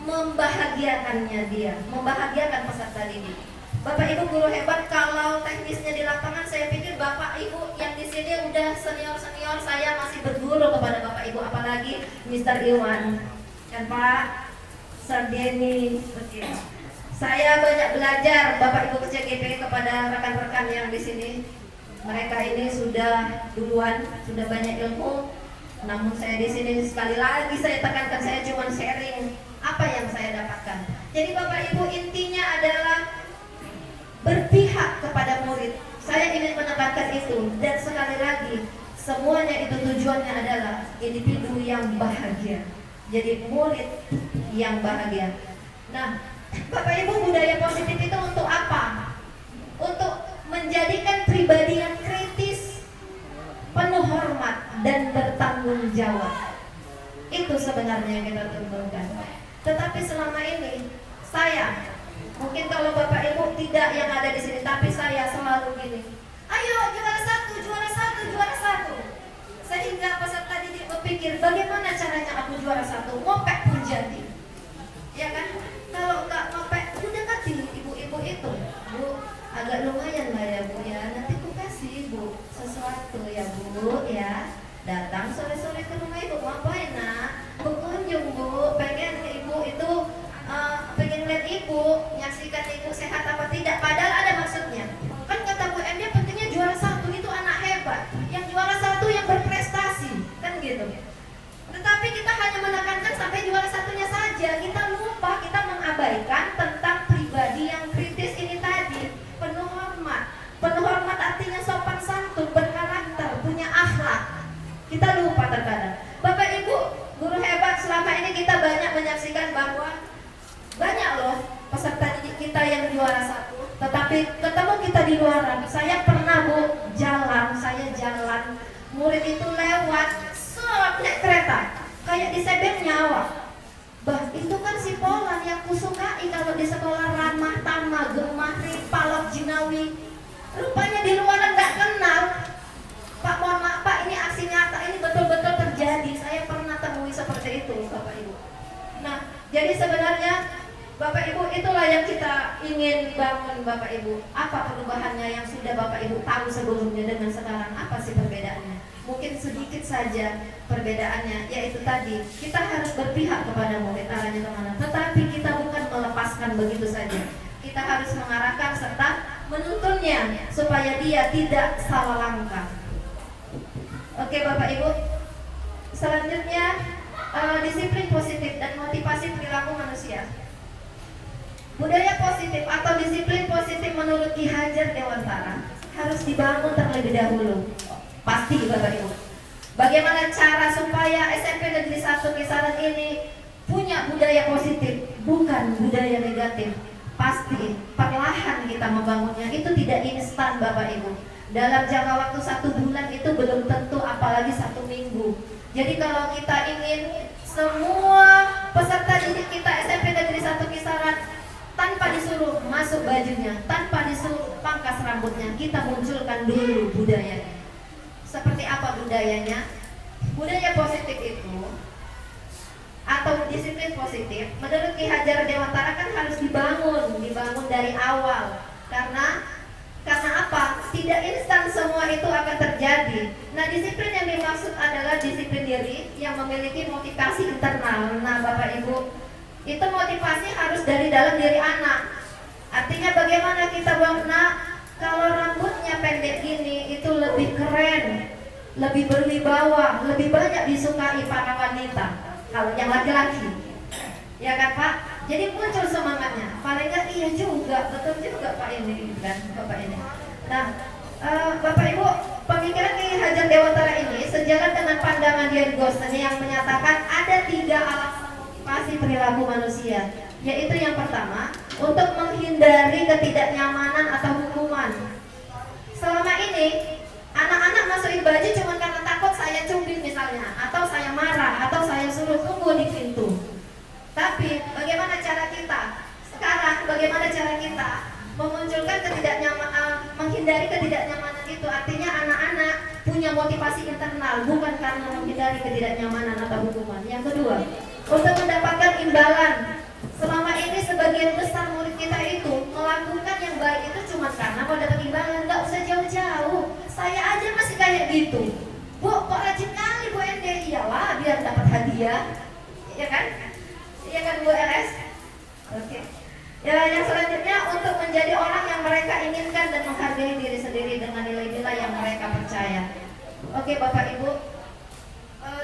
membahagiakannya, dia membahagiakan peserta didik? Bapak Ibu guru hebat, kalau teknisnya di lapangan, saya pikir Bapak Ibu yang di sini udah senior-senior, saya masih berguru kepada Bapak Ibu, apalagi Mr. Iwan dan Pak Sardeni. Saya banyak belajar Bapak Ibu CGP kepada rekan-rekan yang di sini. Mereka ini sudah duluan, sudah banyak ilmu. Namun saya di sini sekali lagi saya tekankan, saya cuma sharing apa yang saya dapatkan. Jadi Bapak Ibu, intinya adalah berpihak kepada murid. Saya ingin menekankan itu, dan sekali lagi semuanya itu tujuannya adalah individu yang bahagia. Jadi murid yang bahagia. Nah, Bapak Ibu, budaya positif itu untuk apa? Untuk menjadikan pribadi yang kritis, penuh hormat dan bertanggung jawab. Itu sebenarnya yang kita tuntunkan. Tetapi selama ini saya Mungkin kalau Bapak Ibu tidak yang ada di sini, tapi saya selalu gini. Ayo juara satu, juara satu, juara satu. Sehingga peserta didik berpikir bagaimana caranya aku juara satu, ngopek pun jadi. Ya kan? Kalau nggak ngopek, udah kasih ibu-ibu itu, Bu, agak lumayan lah ya Bu ya. Nanti aku kasih Bu sesuatu ya Bu ya. Datang sore-sore ke rumah Ibu, ngapain nak? Berkunjung Bu, pengen Ibu itu pengen lihat Ibu, menyaksikan Ibu sehat apa tidak. Padahal ada maksudnya. Kan kata Bu M, dia pentingnya juara satu, itu anak hebat. Yang juara satu yang berprestasi, kan gitu. Tetapi kita hanya menekankan sampai juara satunya saja. Kita lupa, kita mengabaikan tentang pribadi yang kritis ini tadi. Penuh hormat. Penuh hormat artinya sopan santun, berkarakter, punya akhlak. Kita lupa terkadang. Bapak Ibu, guru hebat, selama ini kita banyak menyaksikan bahwa banyak loh peserta didik kita yang juara satu. Tetapi ketemu kita di luaran. Saya pernah Bu saya jalan, murid itu lewat, naik kereta, kayak disebet nyawa. Bah, itu kan si Polan yang kusukai kalau di sekolah ramah, tamah, gemah, palok, jinawi. Rupanya di luaran nggak kenal. Pak, mohon maaf Pak, ini aksi nyata, ini betul-betul terjadi. Saya pernah temui seperti itu Bapak Ibu. Nah, jadi sebenarnya Bapak Ibu, itulah yang kita ingin bangun Bapak Ibu. Apa perubahannya yang sudah Bapak Ibu tahu sebelumnya dengan sekarang? Apa sih perbedaannya? Mungkin sedikit saja perbedaannya, yaitu tadi kita harus berpihak kepada murid, arahnya kemana. Tetapi kita bukan melepaskan begitu saja. Kita harus mengarahkan serta menuntunnya supaya dia tidak salah langkah. Oke Bapak Ibu, selanjutnya disiplin positif dan motivasi perilaku manusia. Budaya positif atau disiplin positif menurut Ki Hajar Dewantara harus dibangun terlebih dahulu. Pasti Bapak Ibu. Bagaimana cara supaya SMP Negeri 1 Kisaran ini punya budaya positif, bukan budaya negatif. Pasti perlahan kita membangunnya, itu tidak instan Bapak Ibu. Dalam jangka waktu 1 bulan itu belum tentu, apalagi 1 minggu. Jadi kalau kita ingin semua peserta didik kita SMP Negeri 1 Kisaran tanpa disuruh masuk bajunya, tanpa disuruh pangkas rambutnya, kita munculkan dulu budayanya. Seperti apa budayanya? Budaya positif itu atau disiplin positif menurut Ki Hajar Dewantara kan harus dibangun dari awal. Karena apa? Tidak instan semua itu akan terjadi. Nah, disiplin yang dimaksud adalah disiplin diri yang memiliki motivasi internal. Nah, Bapak Ibu, itu motivasi harus dari dalam diri anak. Artinya bagaimana kita buat nak, kalau rambutnya pendek gini itu lebih keren, lebih berwibawa, lebih banyak disukai para wanita kalau yang laki-laki. Ya kan Pak? Jadi muncul semangatnya. Paling nggak iya juga, betul juga Pak ini kan Bapak ini. Nah, Bapak Ibu, pemikiran Ki Hajar Dewantara ini sejalan dengan pandangan Dian Gosten yang menyatakan ada 3 alasan motivasi perilaku manusia, yaitu yang pertama, untuk menghindari ketidaknyamanan atau hukuman. Selama ini anak-anak masukin baju cuma karena takut saya cubit misalnya, atau saya marah, atau saya suruh tunggu di pintu. Tapi bagaimana cara kita sekarang? Bagaimana cara kita memunculkan menghindari ketidaknyamanan itu? Artinya anak-anak punya motivasi internal, bukan karena menghindari ketidaknyamanan atau hukuman. Yang kedua, untuk mendapatkan imbalan. Selama ini sebagian besar murid kita itu melakukan yang baik itu cuma karena mau dapat imbalan. Nggak usah jauh-jauh, saya aja masih kayak gitu. Bu, kok rajin kali Bu Ende? Iyalah, biar dapat hadiah. Iya kan? Iya kan Bu LS? Oke. Ya, yang selanjutnya untuk menjadi orang yang mereka inginkan dan menghargai diri sendiri dengan nilai-nilai yang mereka percaya. Oke Bapak Ibu,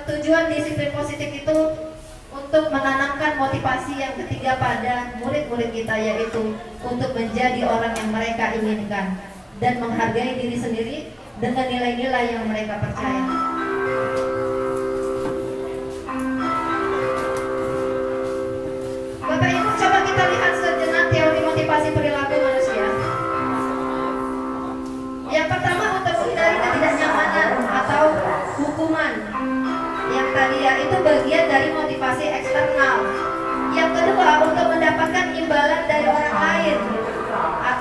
tujuan disiplin positif itu untuk menanamkan motivasi yang ketiga pada murid-murid kita, yaitu untuk menjadi orang yang mereka inginkan dan menghargai diri sendiri dengan nilai-nilai yang mereka percaya. Bapak Ibu, coba kita lihat sejenak teori motivasi perilaku manusia. Yang pertama, untuk menghindari ketidaknyamanan atau hukuman. Yang tadi ya, itu bagian dari motivasi eksternal. Yang kedua, untuk mendapatkan imbalan dari orang lain.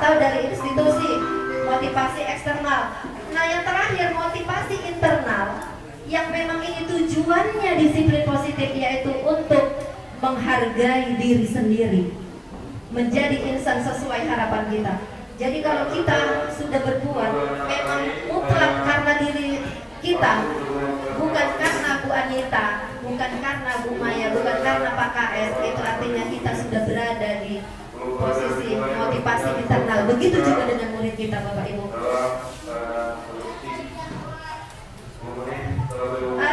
atau dari institusi, motivasi eksternal. Nah yang terakhir motivasi internal, yang memang ini tujuannya disiplin positif, yaitu untuk menghargai diri sendiri, menjadi insan sesuai harapan kita. Jadi kalau kita sudah berbuat memang mutlak karena diri kita, bukan karena Bu Anita, bukan karena Bu Maya, bukan karena Pak KS, itu artinya kita sudah berada di posisi motivasi internal. Begitu juga dengan murid kita, Bapak Ibu.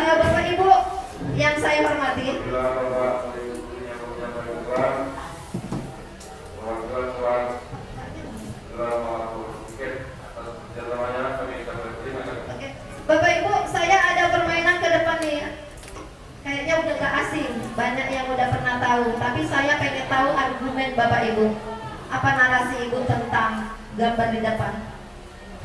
Bapak Ibu yang saya hormati, Bapak Ibu, saya ada permainan ke depan nih. Kayaknya udah gak asing, banyak yang udah pernah tahu. Tapi saya pengen tahu argumen Bapak Ibu. Apa narasi Ibu tentang gambar di depan?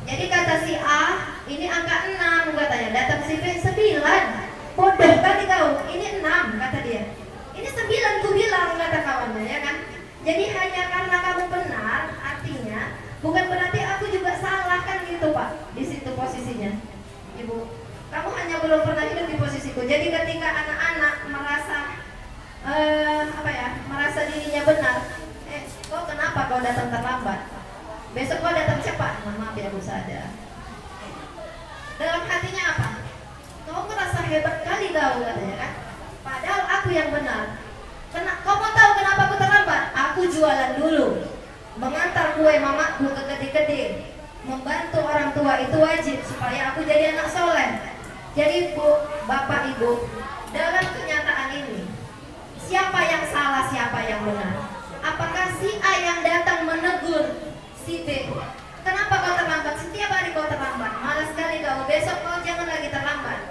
Jadi kata si A, ini angka 6 katanya. Datang si B, 9. Bodoh kali kau, ini 6 kata dia. Ini 9 ku bilang kata kawannya, ya kan? Jadi hanya karena kamu benar, artinya bukan berarti aku juga salah, kan gitu Pak. Di situ posisinya. Ibu, kamu hanya belum pernah hidup di posisiku. Jadi ketika anak-anak merasa merasa dirinya benar, kok kenapa kau datang terlambat? Besok kau datang cepat. Maaf ya Bu saja. Dalam hatinya apa? Kau merasa hebat kali kau katanya kan? Padahal aku yang benar. Kau mau tahu kenapa aku terlambat? Aku jualan dulu, mengantar kue mamaku ke gede-gede. Membantu orang tua itu wajib supaya aku jadi anak soleh. Jadi Bu, Bapak Ibu, dalam kenyataan ini siapa yang salah, siapa yang benar? Apakah si A yang datang menegur si B? Kenapa kau terlambat? Setiap hari kau terlambat. Malas sekali kau. Besok kau jangan lagi terlambat.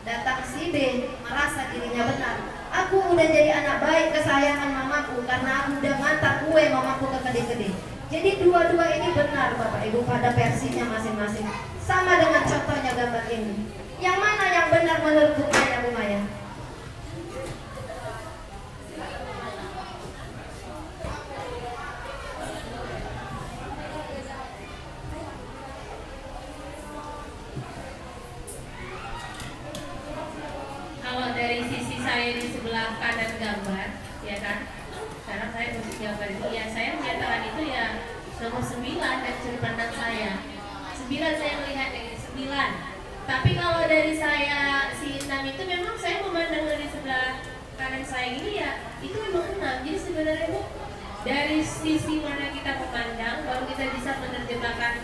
Datang si B merasa dirinya benar. Aku udah jadi anak baik kesayangan mamaku karena aku udah ngantar kue mamaku ke gede-gede. Jadi dua-dua ini benar Bapak Ibu pada versinya masing-masing. Sama dengan contohnya gambar ini. Yang mana yang benar menurut Bu Maya, Bu Maya? Kalau dari sisi saya di sebelah kanan gambar, ya kan? Sekarang saya posisi gambar ini, ya saya menyatakan itu ya nomor 9 dari sudut pandang saya. 9 saya melihat dari 9. Tapi kalau dari saya si 6 itu memang saya memandang dari sebelah kanan saya gini ya, itu memang 6. Jadi sebenarnya Bu, dari sisi mana kita memandang baru kita bisa menerjemahkan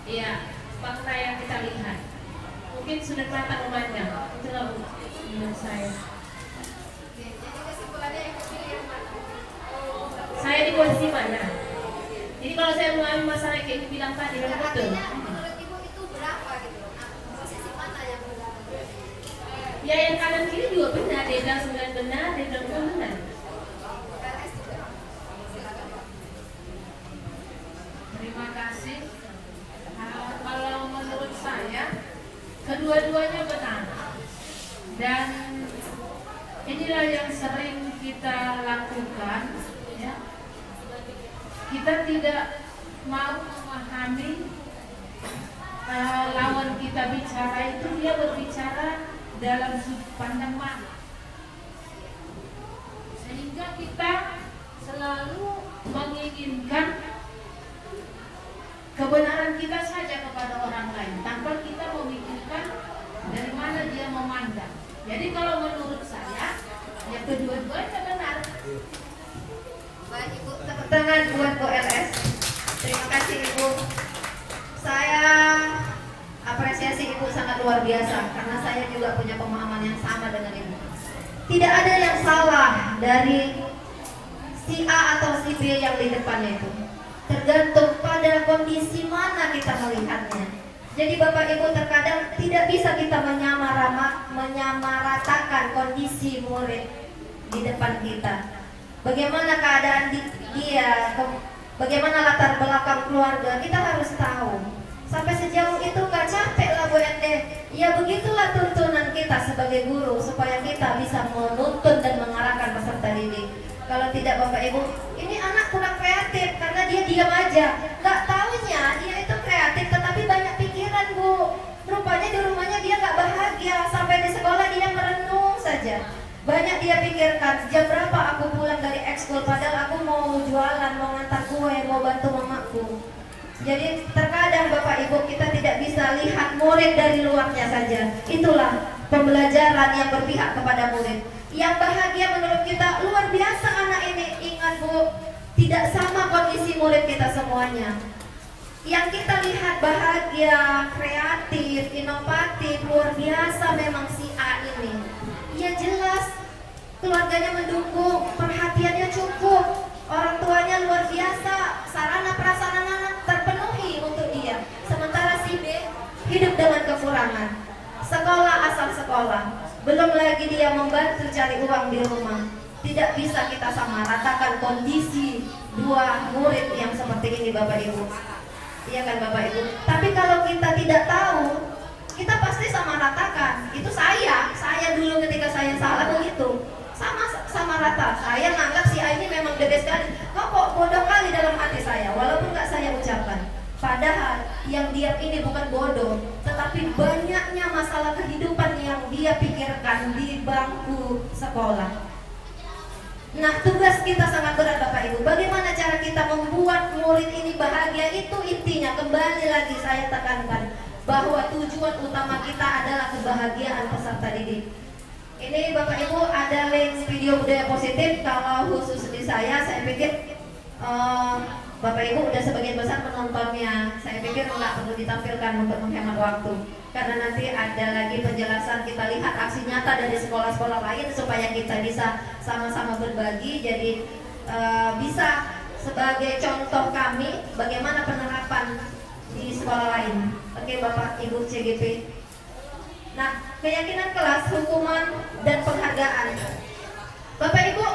ya fakta yang kita lihat. Mungkin sudut mata memandang. Itulah Bu menurut saya. Jadi kesimpulannya yang kecil yang mana? Saya di posisi mana? Jadi kalau saya mengalami masalah kayak Ibu bilang tadi, memang betul. Artinya menurut Ibu itu berapa gitu? Posisi mana yang benar? Ya yang kanan kiri juga benar, dia bilang 9 benar, dia bilang 10 benar. PLS juga. Silakan Pak. Terima kasih. Kalau menurut saya kedua-duanya benar. Dan inilah yang sering kita lakukan, ya. Kita tidak mau memahami lawan kita bicara itu dia berbicara dalam sudut pandang mana, sehingga kita selalu menginginkan kebenaran kita saja kepada orang lain tanpa kita memikirkan dari mana dia memandang. Jadi kalau menurut saya ya kedua-duanya benar. Baik Ibu, tepuk tangan buat Bu LS. Terima kasih Ibu. Saya apresiasi Ibu sangat luar biasa karena saya juga punya pemahaman yang sama dengan Ibu. Tidak ada yang salah dari si A atau si B yang di depannya itu. Tergantung pada kondisi mana kita melihatnya. Jadi Bapak Ibu terkadang tidak bisa kita menyamaratakan kondisi murid di depan kita. Bagaimana keadaan dia, bagaimana latar belakang keluarga, kita harus tahu. Sampai sejauh itu gak capek lah Bu Ende. Ya begitulah tuntunan kita sebagai guru supaya kita bisa menuntun dan mengarahkan peserta didik. Kalau tidak Bapak Ibu, ini anak kurang kreatif karena dia diam aja. Nggak taunya dia itu kreatif tetapi banyak pikiran, Bu. Rupanya di rumahnya dia nggak bahagia, sampai di sekolah dia merenung saja. Banyak dia pikirkan, jam berapa aku pulang dari ekskul, padahal aku mau jualan, mau ngantar kue, mau bantu mamaku. Jadi terkadang Bapak Ibu kita tidak bisa lihat murid dari luarnya saja. Itulah pembelajaran yang berpihak kepada murid. Yang bahagia menurut kita luar biasa anak ini. Ingat Bu, tidak sama kondisi murid kita semuanya. Yang kita lihat bahagia, kreatif, inovatif, luar biasa memang si A ini. Ya jelas keluarganya mendukung, perhatiannya cukup, orang tuanya luar biasa, sarana prasarana terpenuhi untuk dia. Sementara si B hidup dengan kekurangan, sekolah asal sekolah, belum lagi dia membantu cari uang di rumah. Tidak bisa kita samaratakan kondisi dua murid yang seperti ini Bapak Ibu. Iya kan Bapak Ibu? Tapi kalau kita tidak tahu, kita pasti samaratakan. Itu saya dulu ketika saya salah begitu. Sama rata. Saya menganggap si A ini memang the best sekali. Kok bodoh kali dalam hati saya, walaupun nggak saya ucapkan. Padahal yang diam ini bukan bodoh, tetapi banyaknya masalah kehidupan yang dia pikirkan di bangku sekolah. Nah, tugas kita sangat berat Bapak Ibu. Bagaimana cara kita membuat murid ini bahagia? Itu intinya. Kembali lagi saya tekankan bahwa tujuan utama kita adalah kebahagiaan peserta didik. Ini Bapak Ibu ada link video budaya positif. Kalau khusus di saya pikir Bapak Ibu udah sebagian besar penontonnya. Saya pikir nggak perlu ditampilkan untuk menghemat waktu. Karena nanti ada lagi penjelasan, kita lihat aksi nyata dari sekolah-sekolah lain supaya kita bisa sama-sama berbagi. Jadi bisa sebagai contoh kami bagaimana penerapan di sekolah lain. Oke Bapak Ibu CGP. Nah, keyakinan kelas, hukuman dan penghargaan. Bapak Ibu,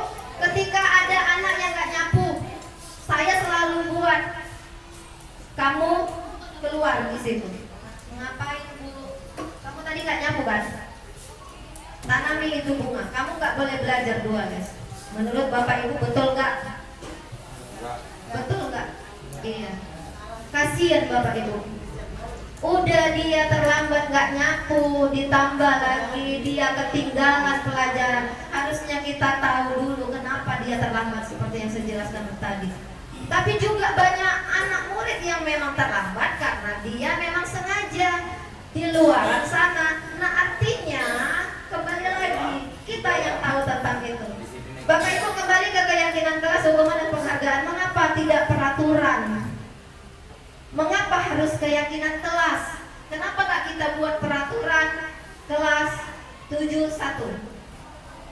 ketika ada anak yang nggak nyapu, saya selalu buat kamu keluar di situ. Ngapain Bu? Kamu tadi nggak nyapu kan? Tanami itu bunga. Kamu nggak boleh belajar dua guys. Menurut Bapak Ibu betul nggak? Betul nggak? Iya. Kasihan Bapak Ibu. Udah dia terlambat nggak nyapu, ditambah lagi dia ketinggalan pelajaran. Harusnya kita tahu dulu kenapa dia terlambat seperti yang saya jelaskan tadi. Tapi juga banyak anak murid yang memang terlambat karena dia memang sengaja di luar sana. Nah artinya kembali lagi kita yang tahu tentang itu. Bapak Ibu kembali ke keyakinan kelas, hukuman dan penghargaan. Mengapa tidak peraturan? Mengapa harus keyakinan kelas? Kenapa tak kita buat peraturan kelas 71?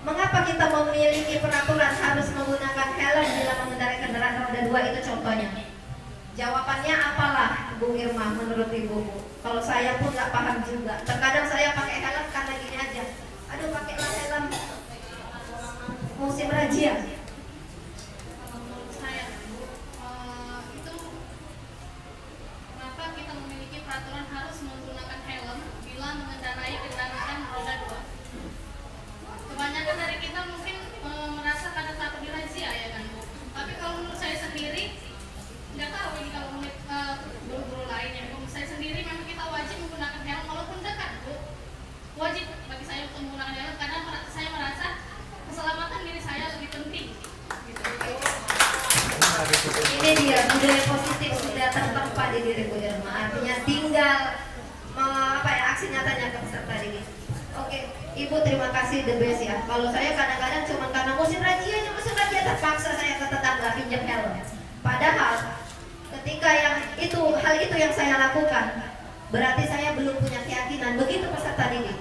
Mengapa kita memiliki peraturan harus menggunakan helm bila mengendarai kendaraan roda 2 itu contohnya? Jawabannya apalah Bu Irma menurut Ibu? Kalau saya pun nggak paham juga. Terkadang saya pakai helm karena gini aja. Aduh pakailah helm musim razia. Peraturan harus menggunakan helm bila mengendarai kendaraan roda 2. Kebanyakan dari kita mungkin merasa karena takut dirazia ya kan Bu. Tapi kalau menurut saya sendiri, nggak tahu ini kalau menurut guru-guru lainnya, menurut saya sendiri memang kita wajib menggunakan helm walaupun dekat Bu. Wajib bagi saya untuk menggunakan helm karena saya merasa keselamatan diri saya lebih penting. Gitu. Ini dia budaya positif sudah tertempa di diri Bu Irma. Artinya tinggal aksi nyatanya ke peserta didik. Oke, Ibu terima kasih the best ya. Kalau saya kadang-kadang cuma karena musim razia terpaksa saya ke tetangga pinjam helm. Padahal ketika hal itu yang saya lakukan, berarti saya belum punya keyakinan. Begitu peserta didik.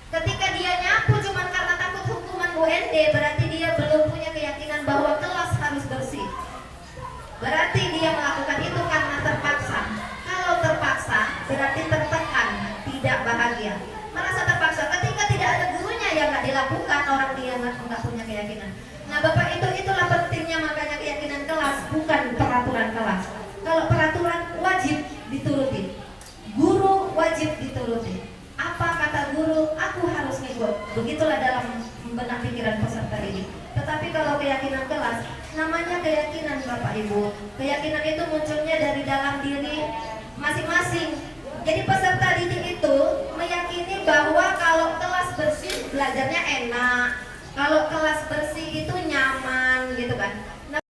Ketika dia nyapu cuma karena takut hukuman UND, berarti dia belum punya keyakinan bahwa kelas harus bersih. Berarti dia melakukan itu karena terpaksa. Kalau terpaksa berarti tertekan, tidak bahagia, merasa terpaksa. Ketika tidak ada gurunya ya nggak dilakukan, orang dia nggak punya keyakinan. Nah Bapak itulah pentingnya makanya keyakinan kelas, bukan peraturan kelas. Kalau peraturan wajib dituruti, guru wajib dituruti. Apa kata guru, aku harus ngikut. Begitulah dalam benak pikiran peserta didik. Tetapi kalau keyakinan kelas, namanya keyakinan Bapak Ibu. Keyakinan itu munculnya dari dalam diri masing-masing. Jadi peserta didik itu meyakini bahwa kalau kelas bersih belajarnya enak, kalau kelas bersih itu nyaman gitu kan. Nah,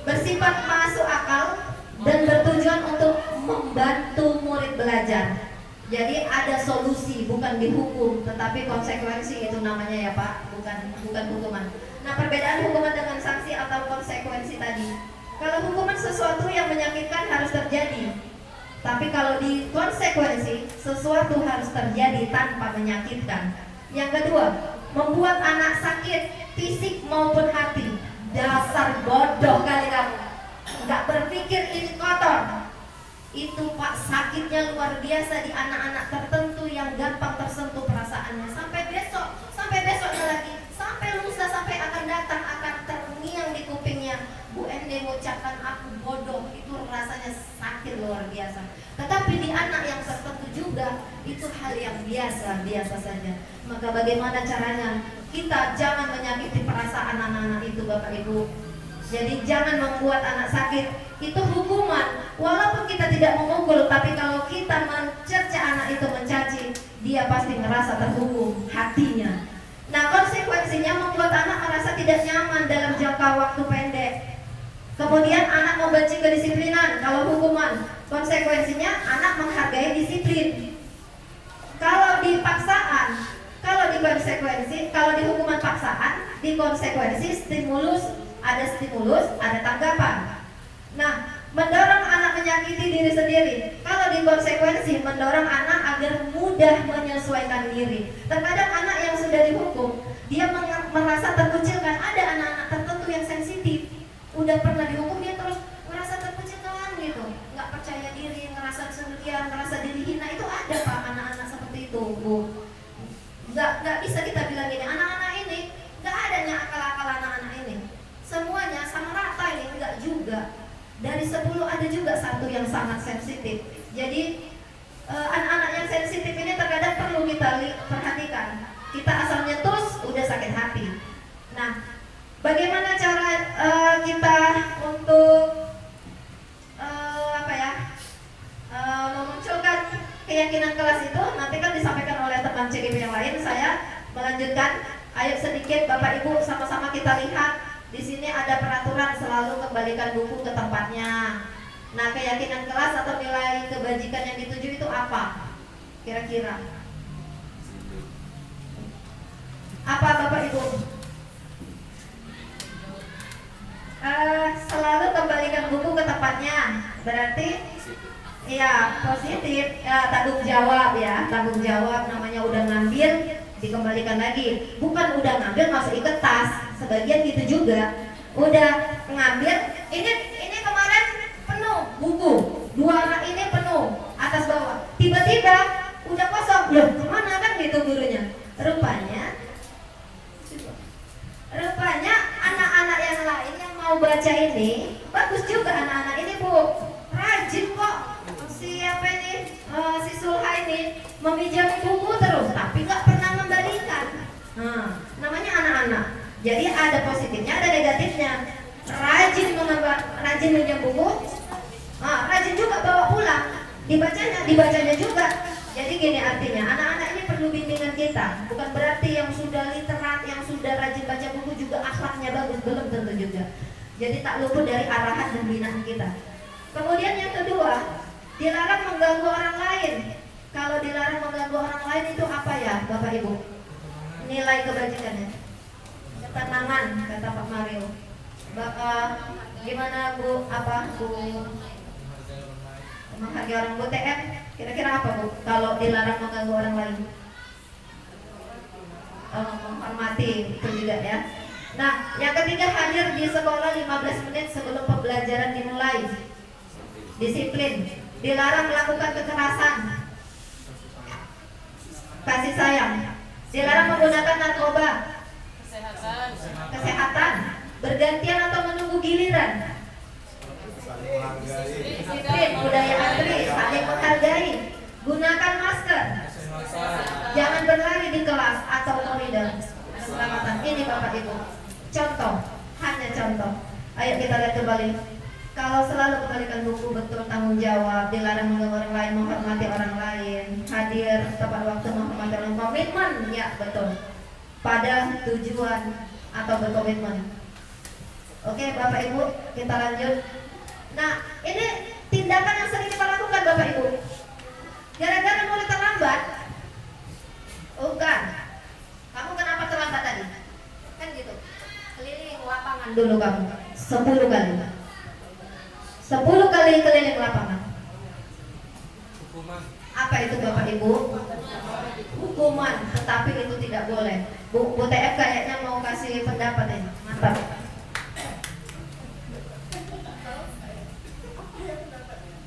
bersifat masuk akal dan bertujuan untuk membantu murid belajar. Jadi ada solusi, bukan dihukum, tetapi konsekuensi itu namanya ya Pak, bukan hukuman. Nah, perbedaan hukuman dengan sanksi atau konsekuensi tadi. Kalau hukuman sesuatu yang menyakitkan harus terjadi. Tapi kalau di konsekuensi, sesuatu harus terjadi tanpa menyakitkan. Yang kedua, membuat anak sakit fisik maupun hati. Dasar bodoh kali kamu, nggak berpikir ini kotor. Itu Pak, sakitnya luar biasa di anak-anak tertentu yang gampang tersentuh perasaannya. Sampai besoknya lagi, sampai lusa, sampai akan datang, akan terngiang di kupingnya. Bu Ende mengucapkan aku bodoh, itu rasanya sakit luar biasa. Tetapi di anak yang tertentu juga, itu hal yang biasa saja. Maka bagaimana caranya? Kita jangan menyakiti perasaan anak-anak itu Bapak Ibu. Jadi jangan membuat anak sakit. Itu hukuman. Walaupun kita tidak memukul, tapi kalau kita mencerca anak itu, mencaci, dia pasti merasa terhukum hatinya. Nah, konsekuensinya membuat anak merasa tidak nyaman dalam jangka waktu pendek. Kemudian anak membenci kedisiplinan. Kalau hukuman, konsekuensinya anak menghargai disiplin. Kalau di paksaan, kalau di hukuman paksaan, di konsekuensi stimulus, ada tanggapan. Nah, mendorong anak menyakiti diri sendiri. Kalau di konsekuensi, mendorong anak agar mudah menyesuaikan diri. Terkadang anak yang sudah dihukum, dia merasa terkucilkan. Ada anak-anak tertentu yang sensitif, udah pernah dihukum, dia terus merasa terkucilkan gitu, nggak percaya diri, ngerasa sendirian, ngerasa diri hina. Itu ada Pak, anak-anak seperti itu Bu. Nggak bisa kita bilang gini, anak-anak ini nggak adanya akal-akal anak-anak ini. Semuanya sama rata ini, enggak juga. Dari 10 ada juga satu yang sangat sensitif. Jadi anak-anak yang sensitif ini terkadang perlu kita perhatikan. Kita asal nyetus udah sakit hati. Nah, bagaimana cara kita untuk memunculkan keyakinan kelas itu? Nanti kan disampaikan oleh teman CGP yang lain. Saya melanjutkan. Ayo sedikit Bapak Ibu sama-sama kita lihat. Di sini ada peraturan selalu kembalikan buku ke tempatnya. Nah, keyakinan kelas atau nilai kebajikan yang dituju itu apa? Kira-kira apa Bapak Ibu? Selalu kembalikan buku ke tempatnya. Berarti ya positif, tanggung jawab ya, tanggung jawab. Namanya udah ngambil, dikembalikan lagi. Bukan udah ngambil masukin ke tas. Sebagian gitu juga. Udah ngambil, ini kemarin penuh buku, 2 rak ini penuh atas bawah. Tiba-tiba udah kosong. Loh, kemana kan gitu gurunya? Rupanya anak-anak yang lain yang mau baca ini bagus juga anak-anak ini Bu, rajin kok. Siapa ini? Si Sulha ini meminjam buku terus, tapi nggak pernah membalikan. Namanya anak-anak. Jadi ada positifnya, ada negatifnya. Rajin minjam buku, rajin juga bawa pulang. Dibacanya juga. Jadi gini artinya, anak-anak ini perlu bimbingan kita. Bukan berarti yang sudah literat, yang sudah rajin baca buku juga akhlaknya bagus, belum tentu juga. Jadi tak luput dari arahan dan binaan kita. Kemudian yang kedua, dilarang mengganggu orang lain. Kalau dilarang mengganggu orang lain itu apa ya Bapak Ibu? Nilai kebajikannya. Ketenangan, kata Pak Mario. Gimana Bu? Bu menghargai orang Bu TM? Kira-kira apa Bu? Kalau dilarang mengganggu orang lain? Menghormati, itu juga ya. Nah, yang ketiga, hadir di sekolah 15 menit sebelum pembelajaran dimulai. Disiplin. Dilarang melakukan kekerasan. Kasih sayang. Dilarang menggunakan narkoba. Kesehatan. Bergantian atau menunggu giliran. Disiplin, budaya antri, saling menghargai. Gunakan masker. Jangan berlari di kelas atau koridor. Keselamatan ini Bapak Ibu. Contoh, hanya contoh. Ayo kita lihat kembali. Kalau selalu kembalikan buku, betul tanggung jawab, dilarang mengganggu orang lain, menghormati orang lain, hadir tepat waktu, menghormati orang, komitmen, ya betul. Pada tujuan atau berkomitmen. Oke Bapak Ibu, kita lanjut. Nah, ini tindakan yang sering kita lakukan Bapak Ibu. Gara-gara mulai terlambat. Bukan. Kamu kenapa terlambat tadi? Kan gitu. Keliling lapangan dulu kamu 10 kali. 10 kali keliling lapangan. Apa itu Bapak Ibu? Hukuman, tetapi itu tidak boleh. Bu TF kayaknya mau kasih pendapat ini. Mantap.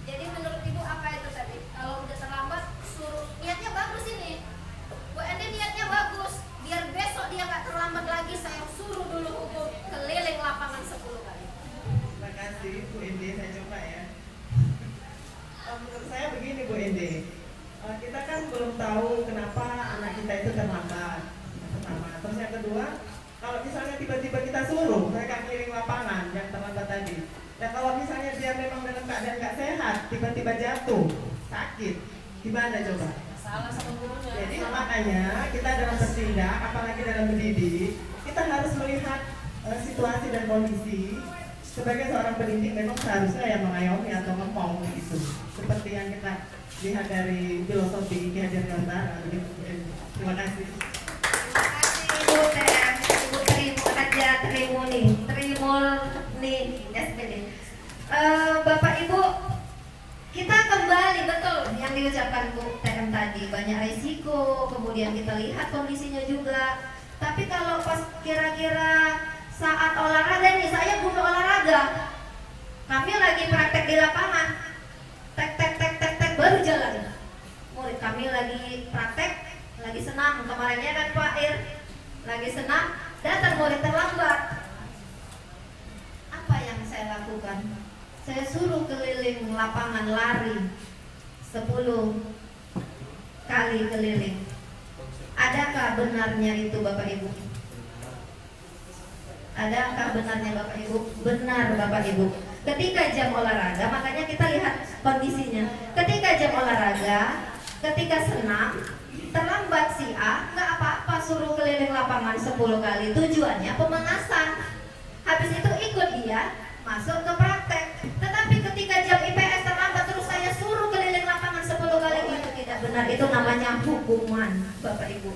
Jadi menurut Ibu apa itu tadi? Kalau udah terlambat, suruh niatnya bagus ini. Bu Andi niatnya bagus. Biar besok dia nggak terlambat lagi, saya suruh dulu hukum keliling lapangan 10 kali. Terima kasih Bu Ende, saya coba ya. Menurut saya begini Bu Ende, kita kan belum tahu kenapa anak kita itu terlambat. Yang pertama, terus yang kedua, kalau misalnya tiba-tiba kita suruh mereka keliling lapangan yang terlambat tadi, ya kalau misalnya dia memang dalam keadaan nggak sehat, tiba-tiba jatuh, sakit, gimana coba? Salah sama gurunya. Jadi makanya kita dalam bertindak, apalagi dalam mendidik, kita harus melihat situasi dan kondisi. Sebagai seorang pendidik memang seharusnya yang mengayomi atau ngomong gitu. Seperti yang kita lihat dari filosofi Ki Hajar Dewantara. Terima kasih. Terima kasih Ibu TM, Ibu Trimulni SPD. Bapak Ibu, kita kembali betul yang diucapkan Bu TM tadi, banyak risiko, kemudian kita lihat kondisinya juga. Tapi kalau pas kira-kira saat olahraga nih, saya guru olahraga, kami lagi praktek di lapangan, tek baru jalan. Murid kami lagi praktek, lagi senam, kemarinnya kan Pak Ir, lagi senam, datang murid terlambat. Apa yang saya lakukan? Saya suruh keliling lapangan lari 10 kali keliling. Adakah benarnya itu Bapak Ibu? Adakah benarnya Bapak Ibu? Benar Bapak Ibu. Ketika jam olahraga, makanya kita lihat kondisinya. Ketika jam olahraga, ketika senam, terlambat si A, nggak apa-apa suruh keliling lapangan 10 kali. Tujuannya pemanasan. Habis itu ikut dia masuk ke praktek. Tetapi ketika jam IP itu namanya hukuman, Bapak Ibu.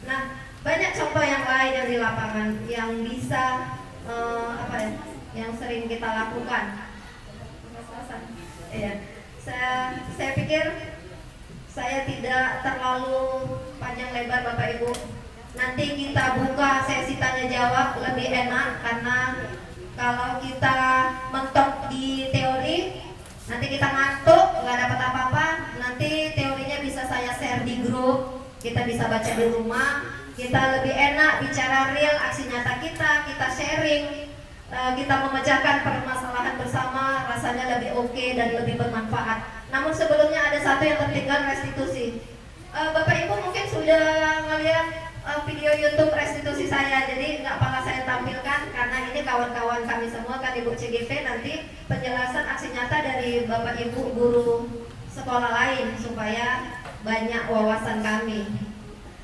Nah, banyak contoh yang lain yang di lapangan yang bisa yang sering kita lakukan. Iya. Saya pikir saya tidak terlalu panjang lebar Bapak Ibu. Nanti kita buka sesi tanya jawab lebih enak, karena kalau kita mentok di teori nanti kita ngantuk, nggak dapat apa-apa. Nanti teorinya bisa saya share di grup, kita bisa baca di rumah. Kita lebih enak bicara real, aksi nyata kita sharing, kita memecahkan permasalahan bersama, rasanya lebih oke dan lebih bermanfaat. Namun sebelumnya ada satu yang tertinggal, restitusi. Bapak Ibu mungkin sudah melihat video YouTube restitusi saya, jadi nggak pernah saya tampilkan karena ini kawan-kawan kami semua kan Ibu CGP, nanti penjelasan aksi nyata dari Bapak Ibu guru sekolah lain supaya banyak wawasan kami.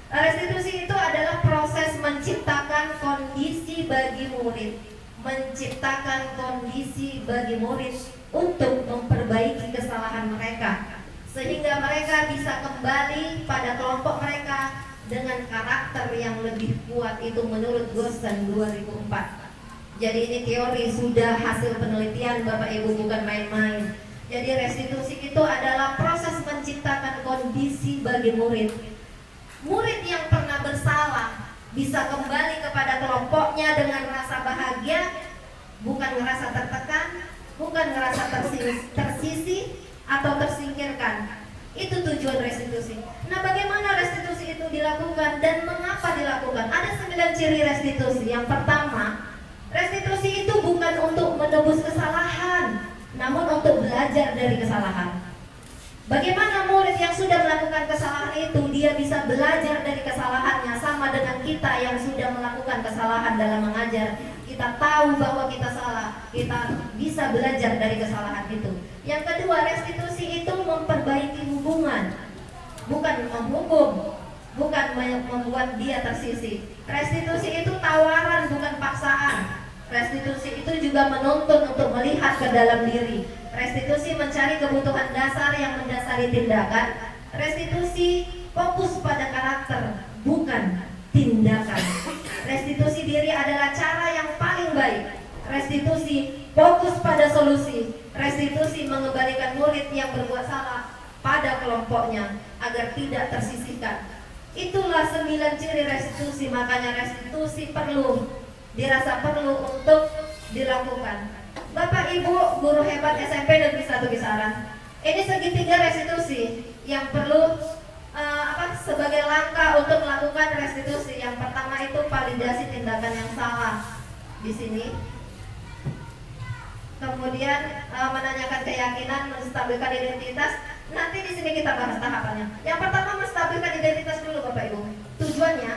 Restitusi itu adalah proses menciptakan kondisi bagi murid, menciptakan kondisi bagi murid untuk memperbaiki kesalahan mereka, sehingga mereka bisa kembali pada kelompok mereka dengan karakter yang lebih kuat. Itu menurut Gosen 2004. Jadi ini teori, sudah hasil penelitian Bapak Ibu, bukan main-main. Jadi restitusi itu adalah proses menciptakan kondisi bagi murid. Murid yang pernah bersalah bisa kembali kepada kelompoknya dengan rasa bahagia, bukan merasa tertekan, bukan merasa tersisih atau tersingkirkan. Itu tujuan restitusi. Nah, bagaimana restitusi itu dilakukan dan mengapa dilakukan? Ada 9 ciri restitusi. Yang pertama, restitusi itu bukan untuk menebus kesalahan, namun untuk belajar dari kesalahan. Bagaimana murid yang sudah melakukan kesalahan itu dia bisa belajar dari kesalahannya, sama dengan kita yang sudah melakukan kesalahan dalam mengajar. Kita tahu bahwa kita salah, kita bisa belajar dari kesalahan itu. Yang kedua, restitusi itu memperbaiki hubungan, bukan menghukum, bukan membuat dia tersisih. Restitusi itu tawaran, bukan paksaan. Restitusi itu juga menuntun untuk melihat ke dalam diri. Restitusi mencari kebutuhan dasar yang mendasari tindakan. Restitusi fokus pada karakter, bukan tindakan. Restitusi diri adalah cara yang paling baik. Restitusi fokus pada solusi. Restitusi mengembalikan murid yang berbuat salah pada kelompoknya agar tidak tersisihkan. Itulah 9 ciri restitusi. Makanya restitusi dirasa perlu untuk dilakukan. Bapak Ibu guru hebat SMP Negeri 1 Kisaran, ini segitiga restitusi yang perlu sebagai langkah untuk melakukan restitusi. Yang pertama itu validasi tindakan yang salah di sini. Kemudian menanyakan keyakinan, menstabilkan identitas. Nanti di sini kita bahas tahapannya. Yang pertama, menstabilkan identitas dulu Bapak Ibu. Tujuannya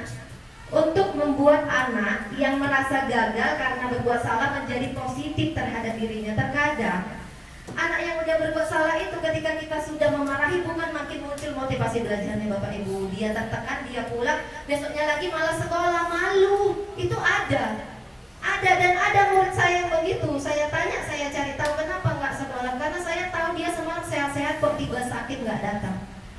untuk membuat anak yang merasa gagal karena berbuat salah menjadi positif terhadap dirinya. Terkadang anak yang udah berbuat salah itu ketika kita sudah memarahi bukan makin muncul motivasi belajarnya Bapak Ibu. Dia tertekan, dia pulang, besoknya lagi malah sekolah, malu. Itu ada dan ada murid saya yang begitu. Saya tanya, saya cari tahu kenapa nggak sekolah, karena saya tahu dia semalam sehat-sehat kok tiba sakit nggak datang.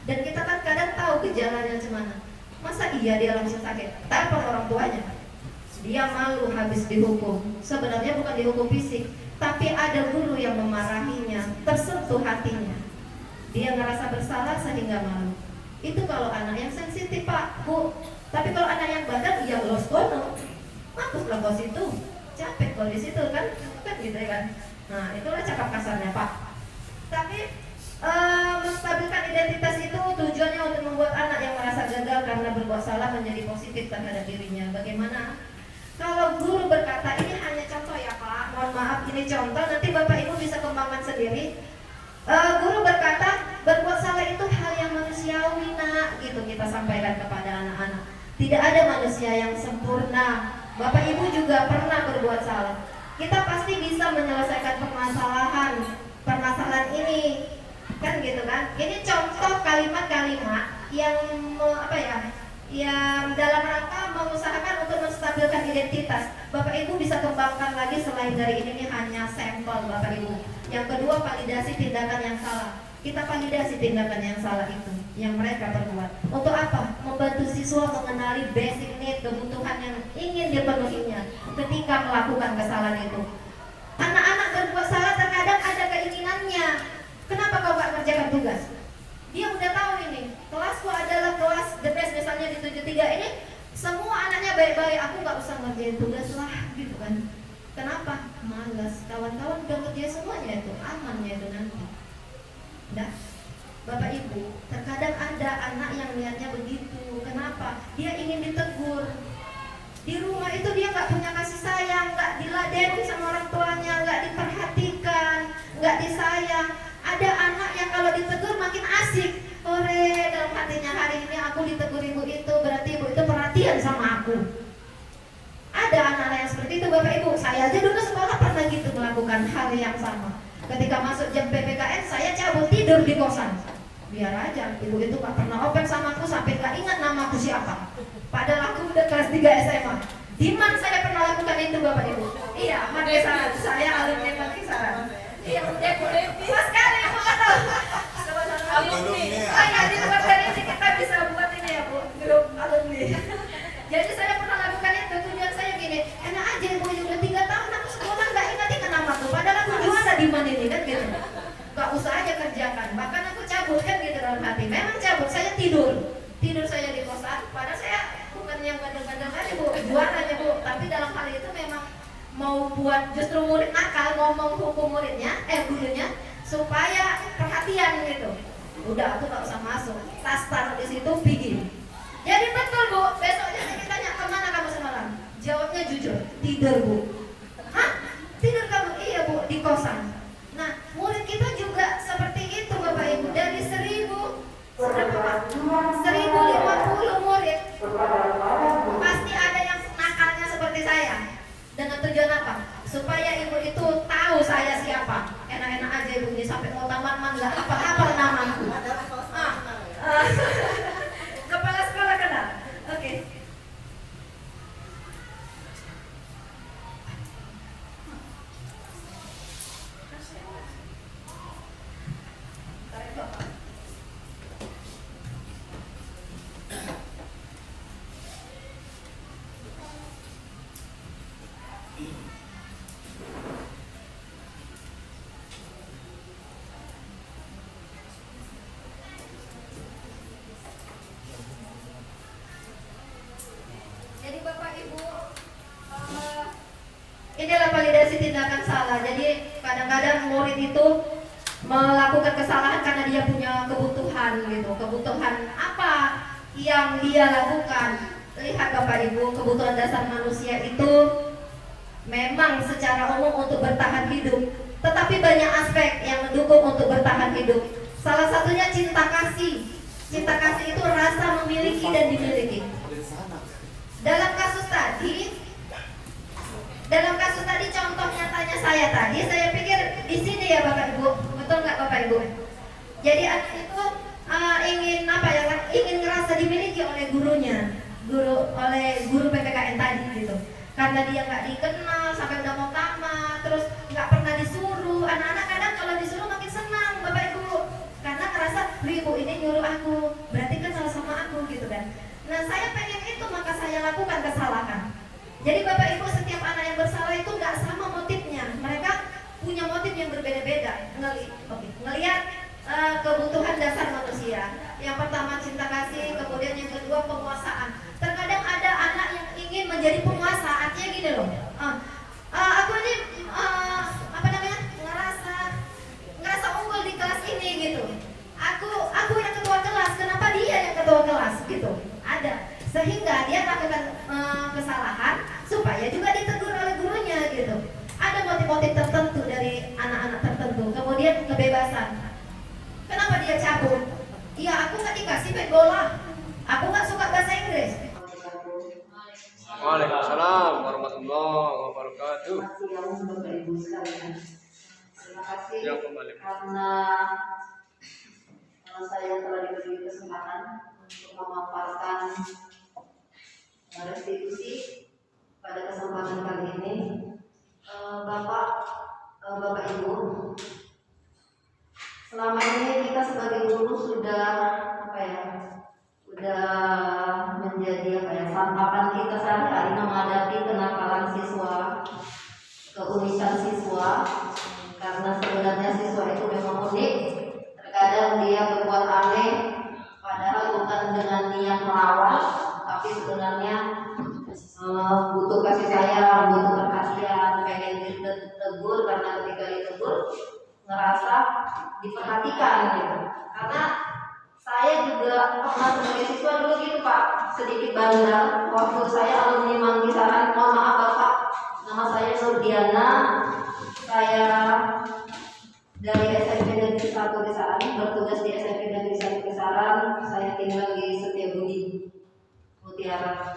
Dan kita kan kadang tahu gejalanya gimana. Masa iya dia langsung sakit? Telepon orang tuanya. Dia malu habis dihukum. Sebenarnya bukan dihukum fisik, tapi ada guru yang memarahinya, tersentuh hatinya. Dia ngerasa bersalah sehingga malu. Itu kalau anak yang sensitif Pak, Bu. Tapi kalau anak yang bandel, ya los kono. Mampuslah kau situ. Capek kau di situ kan gitu kan. Nah, itulah cakap kasarnya Pak. Tapi menstabilkan identitas itu tujuannya untuk membuat anak yang merasa gagal karena berbuat salah menjadi positif terhadap dirinya. Bagaimana? Kalau guru berkata, ini hanya contoh ya Pak, mohon maaf ini contoh, nanti Bapak Ibu bisa kembangkan sendiri. Guru berkata, berbuat salah itu hal yang manusiawi nak, gitu kita sampaikan kepada anak-anak. Tidak ada manusia yang sempurna. Bapak Ibu juga pernah berbuat salah. Kita pasti bisa menyelesaikan permasalahan ini. Kan gitu kan. Ini contoh kalimat-kalimat yang yang dalam rangka mengusahakan untuk menstabilkan identitas. Bapak Ibu bisa kembangkan lagi selain dari ini hanya sampel Bapak Ibu. Yang kedua, validasi tindakan yang salah. kita validasi tindakan yang salah itu yang mereka perbuat. Untuk apa? Membantu siswa mengenali basic need, kebutuhan yang ingin dipenuhinya ketika melakukan kesalahan itu. Anak-anak berbuat salah terkadang ada keinginannya. Kenapa kau gak kerjakan tugas? Dia udah tahu ini, kelasku adalah kelas the best, misalnya di 73 ini semua anaknya baik-baik, aku gak usah ngerjain tugas lah gitu kan. Kenapa? Malas. Kawan-kawan udah ngerjain semuanya itu, amannya itu nanti. Nah, Bapak Ibu, terkadang ada anak yang niatnya begitu. Kenapa? Dia ingin ditegur. Di rumah itu dia nggak punya kasih sayang, nggak diladeni sama orang tuanya, nggak diperhatikan, nggak disayang. Ada anak yang kalau ditegur makin asik. Ore, dalam hatinya hari ini aku ditegur ibu itu, berarti ibu itu perhatian sama aku. Ada anak-anak yang seperti itu Bapak Ibu. Saya aja dulu sekolah pernah gitu melakukan hal yang sama. Ketika masuk jam PPKN, saya cabut tidur di kosan. Biar aja, ibu itu gak pernah open sama aku sampai gak ingat nama aku siapa. Padahal aku udah kelas 3 SMA. Diman saya pernah lakukan itu Bapak Ibu. Iya, Madesaran. Saya alumni Madesaran. Iya, boleh. Pas sekali, aku gak tahu. Alumni. Oh iya, di luar dari ini kita bisa buat ini ya Bu, grup alumni. Jadi saya pernah lakukan itu, tujuan saya gini, enak aja ibu udah 3 tahun aku sekolah gak ingat namaku. Padahal aku juara di mana ini kan gitu. Gak usah aja kerjakan, bahkan aku cabut kan gitu dalam hati. Memang cabut, saya tidur saya di kosan. Padahal saya bukan yang bandel-bandel aja Bu, juaranya Bu. Tapi dalam hal itu memang mau buat justru murid nakal, mau menghukum muridnya, gurunya supaya perhatian gitu. Udah aku gak usah masuk, tas taruh di situ, pergi. Jadi betul Bu, besoknya saya ditanya kemana kamu semalam? Jawabnya jujur, tidur Bu. Hah? Tidur kamu? Iya Bu, di kosan. Nah, murid kita juga seperti itu Bapak Ibu. Dari 1050 murid, pasti ada yang nakalnya seperti saya. Dengan tujuan apa? Supaya ibu itu tahu saya siapa. Enak-enak aja ibu ini sampai mau taman nggak apa-apa namaku. Kepala sekolah kenal. Oke. Jadi Bapak Ibu, inilah validasi tindakan salah. Jadi kadang-kadang murid itu melakukan kesalahan karena dia punya kebutuhan gitu. Kebutuhan apa yang dia lakukan? Lihat Bapak Ibu, kebutuhan dasar manusia itu memang secara umum untuk bertahan hidup. Tetapi banyak aspek yang mendukung untuk bertahan hidup. Salah satunya cinta kasih. Cinta kasih itu rasa memiliki dan dimiliki. Dalam kasus tadi contoh nyatanya saya tadi, saya pikir di sini ya Bapak Ibu, betul nggak Bapak Ibu? Jadi anak itu ingin ngerasa dimiliki oleh gurunya, oleh guru PPKN tadi gitu. Karena dia nggak dikenal sampai udah mau tamat, terus nggak pernah disuruh. Anak-anak kadang kalau disuruh makin senang Bapak Ibu, karena ngerasa ibu ini nyuruh aku, berarti kenal sama aku gitu kan. Nah saya pengen itu, maka saya lakukan kesalahan. Jadi Bapak Ibu, setiap anak yang bersalah itu nggak sama motifnya. Mereka punya motif yang berbeda-beda. Ngelihat kebutuhan dasar manusia. Yang pertama cinta kasih, kemudian yang kedua penguasaan. Terkadang ada anak yang ingin menjadi penguasa, artinya gini loh. Aku ini ngerasa unggul di kelas ini gitu. Aku yang ketua kelas, kenapa dia yang ketua kelas gitu? Ada, sehingga dia lakukan kesalahan supaya juga ditegur oleh gurunya gitu. Ada motif-motif tertentu dari anak-anak tertentu. Kemudian kebebasan. Kenapa dia cabut? Iya, aku nggak dikasih main bola. Aku nggak suka bahasa Inggris. Waalaikumsalam warahmatullahi wabarakatuh. Terima kasih Yang kembali. karena saya telah diberi kesempatan untuk memaparkan restitusi pada kesempatan kali ini. Bapak Ibu, selama ini kita sudah udah menjadi santapan kita sehari-hari menghadapi kenakalan siswa, keunikan siswa. Karena sebenarnya siswa itu memang unik. Terkadang dia berbuat aneh, padahal bukan dengan niat melawan, tapi sebenarnya butuh kasih sayang, butuh perhatian, pengen ditegur, karena ketika ditegur ngerasa diperhatikan gitu. Karena saya juga pernah sebagai siswa dulu gitu Pak, sedikit bandel. Waktu saya alumni Mangkisaran, mohon maaf Bapak, nama saya Surdiana. Saya dari SMP Negeri 1 Kisaran, bertugas di SMP Negeri 1 Kisaran. Saya tinggal di Setiabudi, Mutiara.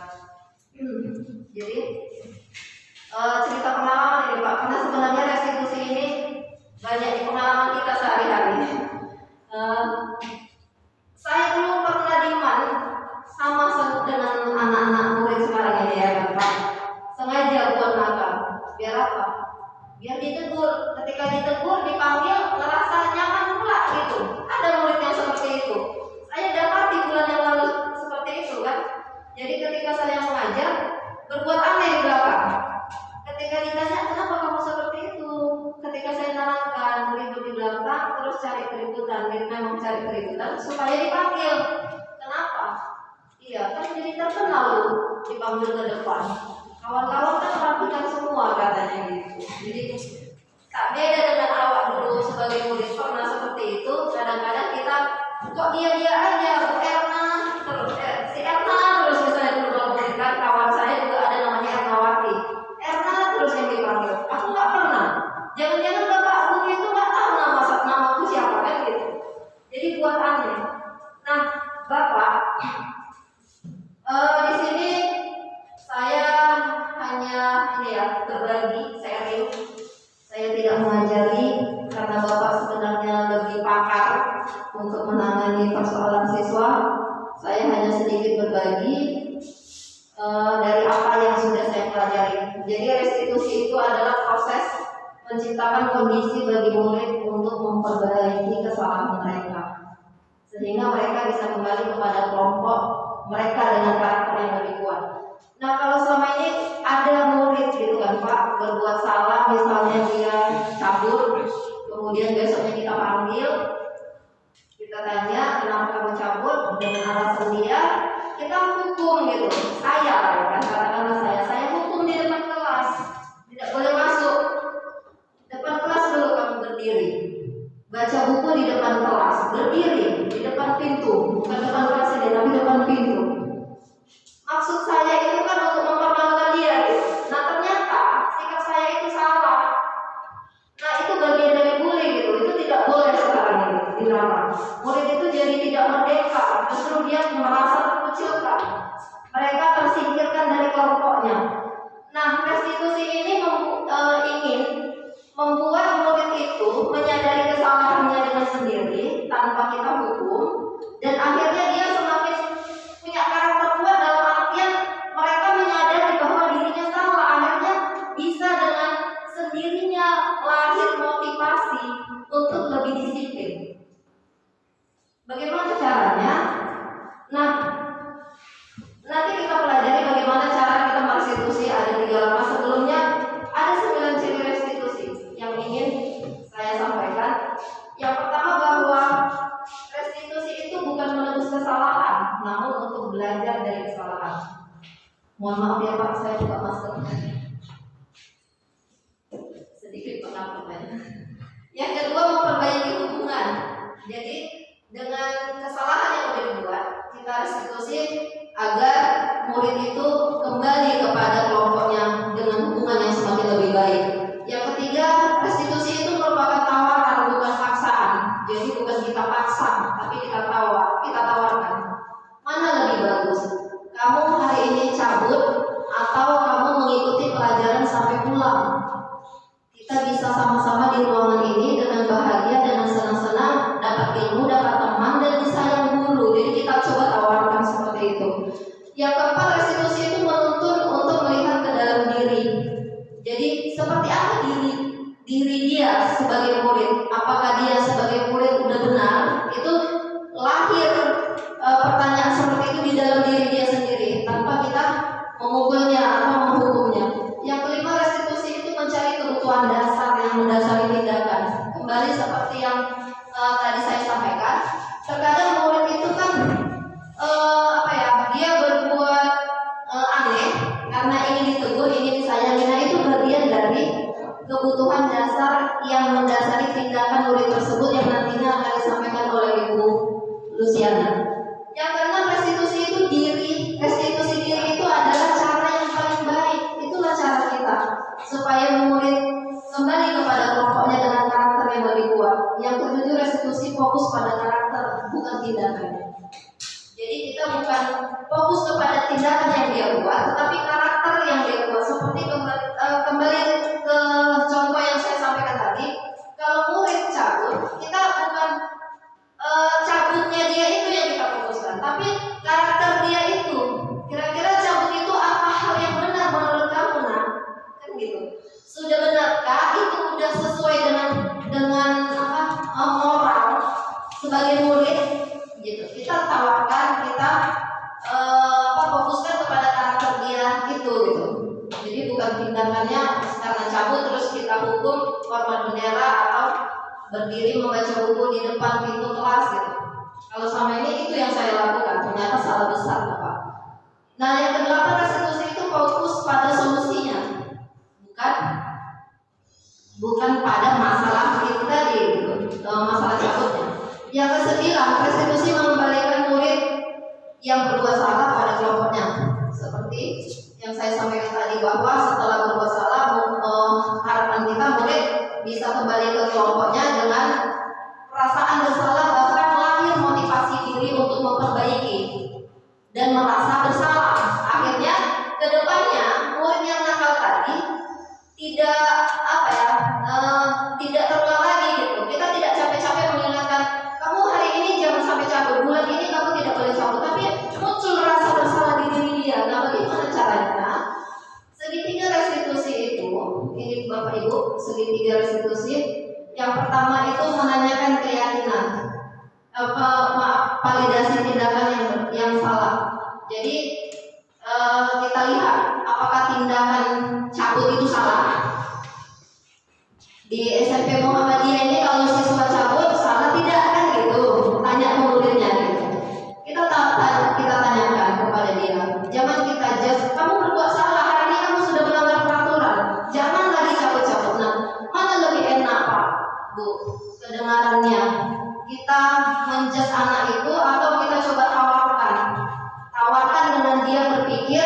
Jadi cerita pengalaman ini Pak, karena sebenarnya restitusi ini banyak di pengalaman kita sehari-hari. Saya dulu pernah diman sama dengan anak-anak murid sekarang ini ya kan Pak, sengaja buat nakal. Biar apa? Biar ditegur. Ketika ditegur, dipanggil, ngerasa nyaman pula gitu. Ada murid yang seperti itu. Saya dapati bulan yang lalu seperti itu kan. Jadi ketika saya mengajar, berbuat aneh di belakang. Ketika ditanya kenapa kamu seperti itu, ketika saya nerangkan ribut di belakang, terus cari keributan, memang cari keributan supaya dipanggil. Kenapa? Iya kan jadi terkenal dipanggil ke depan. Kawan-kawan kan perhatikan semua katanya gitu. Jadi tak beda dengan awak dulu sebagai murid pernah seperti itu. Kadang-kadang kita kok dia aja, Bu Erna terus si Erna terus misalnya dulu kalau murid kan kawan saya juga ada namanya Ernawati. Erna terus yang dipanggil. Aku nggak pernah. Jangan-jangan bapak guru itu nggak tahu nama aku siapa kan gitu. Jadi buat aneh. Nah bapak di sini saya hanya berbagi, sharing. Saya tidak mengajari karena bapak sebenarnya lebih pakar untuk menangani persoalan siswa. Saya hanya sedikit berbagi dari apa yang sudah saya pelajari. Jadi restitusi itu adalah proses menciptakan kondisi bagi murid untuk memperbaiki kesalahan mereka, sehingga mereka bisa kembali kepada kelompok mereka dengan karakter yang lebih kuat. Nah kalau selama ini ada murid gitu kan Pak, berbuat salah, misalnya dia cabut, kemudian besoknya kita panggil, kita tanya kenapa kamu cabut, dengan alasan dia, kita hukum gitu. Saya kan, katakanlah saya hukum di depan kelas, tidak boleh masuk. Depan kelas dulu kamu berdiri, baca buku di depan kelas, berdiri di depan pintu, bukan depan kelas ini tapi depan pintu. Maksud saya itu kan untuk mempermalukan dia gitu. Nah ternyata sikap saya itu salah. Nah itu bagian dari bullying gitu. Itu tidak boleh sekarang ini dilarang. Murid itu jadi tidak merdeka, justru dia merasa terkucilkan. Mereka tersingkirkan dari kelompoknya. Nah restitusi ini ingin membuat murid itu menyadari kesalahannya dengan sendiri tanpa kita hukum, dan akhirnya dia semakin punya karakter kuat dalam artian mereka menyadari bahwa dirinya salah. Akhirnya bisa dengan sendirinya lahir motivasi untuk lebih disiplin. Bagaimana caranya? Nah, nanti kita pelajari bagaimana cara kita merestitusi. Ada 3 langkah. Sebelumnya ada 9 ciri restitusi yang ingin saya sampaikan. Yang pertama bahwa restitusi itu bukan menebus kesalahan, namun untuk belajar dari kesalahan. Mohon maaf ya Pak, saya buka masker. Sedikit pengakuan. Yang kedua memperbaiki hubungan. Jadi dengan kesalahan yang sudah dibuat, kita restitusi agar murid itu kembali kepada kelompoknya dengan hubungan yang semakin lebih baik. Yang ketiga, restitusi itu merupakan tawaran, bukan paksaan. Jadi bukan kita paksa, tapi kita tawarkan. Mana lebih bagus? Kamu hari ini cabut atau kamu mengikuti pelajaran sampai pulang? Kita bisa sama-sama di ruangan ini dengan bahagia, dengan senang-senang, dapat ilmu, dapat teman, dan disayang guru. Jadi kita coba tawarkan seperti itu. Yang keempat, restitusi itu menuntun untuk melihat ke dalam diri. Jadi seperti apa diri dia sebagai murid? Apakah dia sebagai murid udah benar? Itu memukulnya atau menghukumnya. Yang kelima, restitusi itu mencari kebutuhan dasar yang mendasari tindakan. Kembali seperti yang tadi saya sampaikan, terkadang murid itu kan dia berbuat aneh karena ingin ditegur, ingin disayangi. Nah, itu bagian dari kebutuhan dasar yang mendasari tindakan murid tersebut yang nantinya akan disampaikan oleh Ibu Luciana. Yang keenam, restitusi itu diri. Restitusi diri itu adalah cara yang paling baik. Itulah cara kita supaya murid kembali kepada kelompoknya dengan karakter yang lebih kuat. Yang ketujuh, restitusi fokus pada karakter, bukan tindakannya. Jadi kita bukan fokus kepada tindakan yang dia buat, tetapi karakter yang dia buat. Seperti kembali ke contoh yang saya sampaikan tadi, kalau murid cabut, kita bukan cabutnya dia itu yang kita fokuskan, tapi karakter dia itu. Kira-kira cabut itu apa hal yang benar menurut kamu, nak? Kan gitu. Sudah benarkah itu sudah sesuai dengan moral sebagai murid? Gitu. Kita tawarkan, kita fokuskan kepada karakter dia itu gitu. Jadi bukan tindakannya karena cabut terus kita hukum hormat bendera atau berdiri membaca buku di depan pintu kelas gitu. Kalau sama ini itu yang saya lakukan, ternyata salah besar Bapak. Nah, yang kedelapan, restitusi itu fokus pada solusinya, bukan pada masalah itu tadi gitu, masalah cabutnya. Yang kesembilan, restitusi mengembalikan murid yang berbuat salah pada kelompoknya. Seperti yang saya sampaikan tadi, bahwa setelah berbuat salah, harapan kita murid bisa kembali ke kelompoknya dengan perasaan bersalah, bahkan lahir motivasi diri untuk memperbaiki dan merasa bersalah. Akhirnya ke depannya murid yang nakal tadi tidak terulang lagi gitu. Kita tidak capek-capek mengingatkan, kamu hari ini jangan sampai cabut, bulan ini kamu tidak boleh cabut, tapi muncul rasa bersalah di diri dia. Nah, bagaimana caranya? Segitiga restitusi itu, ini Bapak Ibu, segitiga restitusi. Yang pertama itu menanyakan keyakinan, validasi tindakan yang salah. Jadi kita lihat apakah tindakan cabut itu salah. Di SMP Muhammadiyah ini kalau siswa cabut salah tidak kan gitu, tanya ke muridnya gitu. Kita tanyakan kepada dia, jangan kita judge, kamu berbuat salah, hari ini kamu sudah melanggar peraturan, jangan lagi cabut-cabut. Nah, mana lebih enak Pak, Bu, kedengarannya kita menjudge anak itu atau kita coba tawarkan dengan dia berpikir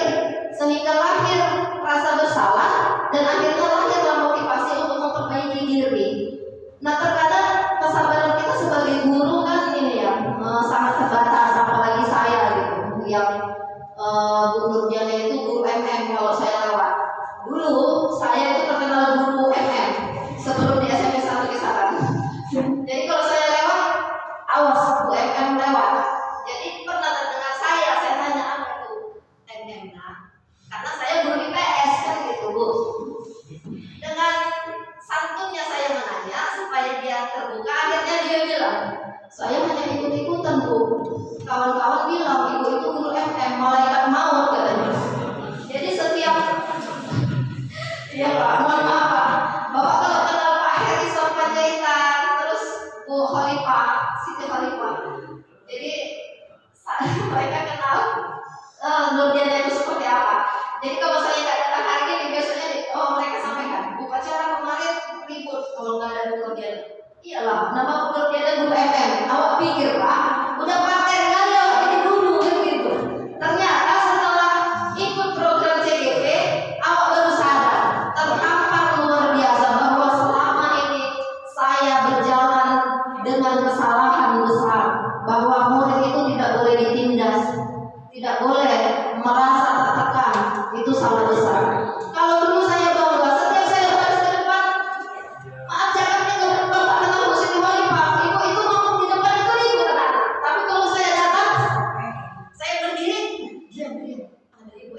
sehingga lahir rasa bersalah dan akhirnya lahirlah motivasi untuk memperbaiki diri. Nah, terkadang kesabaran kita sebagai guru kan ini ya sangat terbatas, apalagi saya gitu yang Bu Nurjana itu guru MM kalau saya lewat. Dulu saya itu terkenal guru MM sebelum di SMP 1 Kisaran. Jadi kalau saya lewat, awas Bu MM lewat. Jadi pernah terdengar saya tanya apa itu MM, nah karena saya guru IPS kan gitu Bu. Dengan santunnya saya menanya supaya dia terbuka, akhirnya dia bilang, saya hanya ikut-ikutan Bu. Kawan-kawan bilang ibu itu guru MM, malaikat maut katanya. Jadi setiap ya Pak, mohon maaf Pak, Bapak kalau kenal Pak Harrison Panjaitan, terus Bu Khalifah, Siti Khalifah. Jadi mereka kenal Nurjana itu seperti apa. Jadi kalau saya nggak datang hari ini, besoknya mereka sampaikan upacara kemarin ribut kalau nggak ada Bu Nurjana. Iyalah, nama Bu Nurjana guru MM. Awak pikir Pak, udah paten kali awak jadi guru kan gitu. Ternyata setelah ikut program CGP, awak baru sadar tertampar luar biasa bahwa selama ini saya berjalan dengan kesalahan besar, bahwa murid itu tidak boleh ditindas, tidak boleh merasa tertekan, itu salah besar. Kalau dulu saya bangga, setiap saya baris ke depan, maaf jaketnya ke depan, tak kenal Bu Siti Khalifah, ibu itu ngomong di depan itu ribut anak-anak. Tapi kalau saya datang, saya berdiri, diam, ada ibu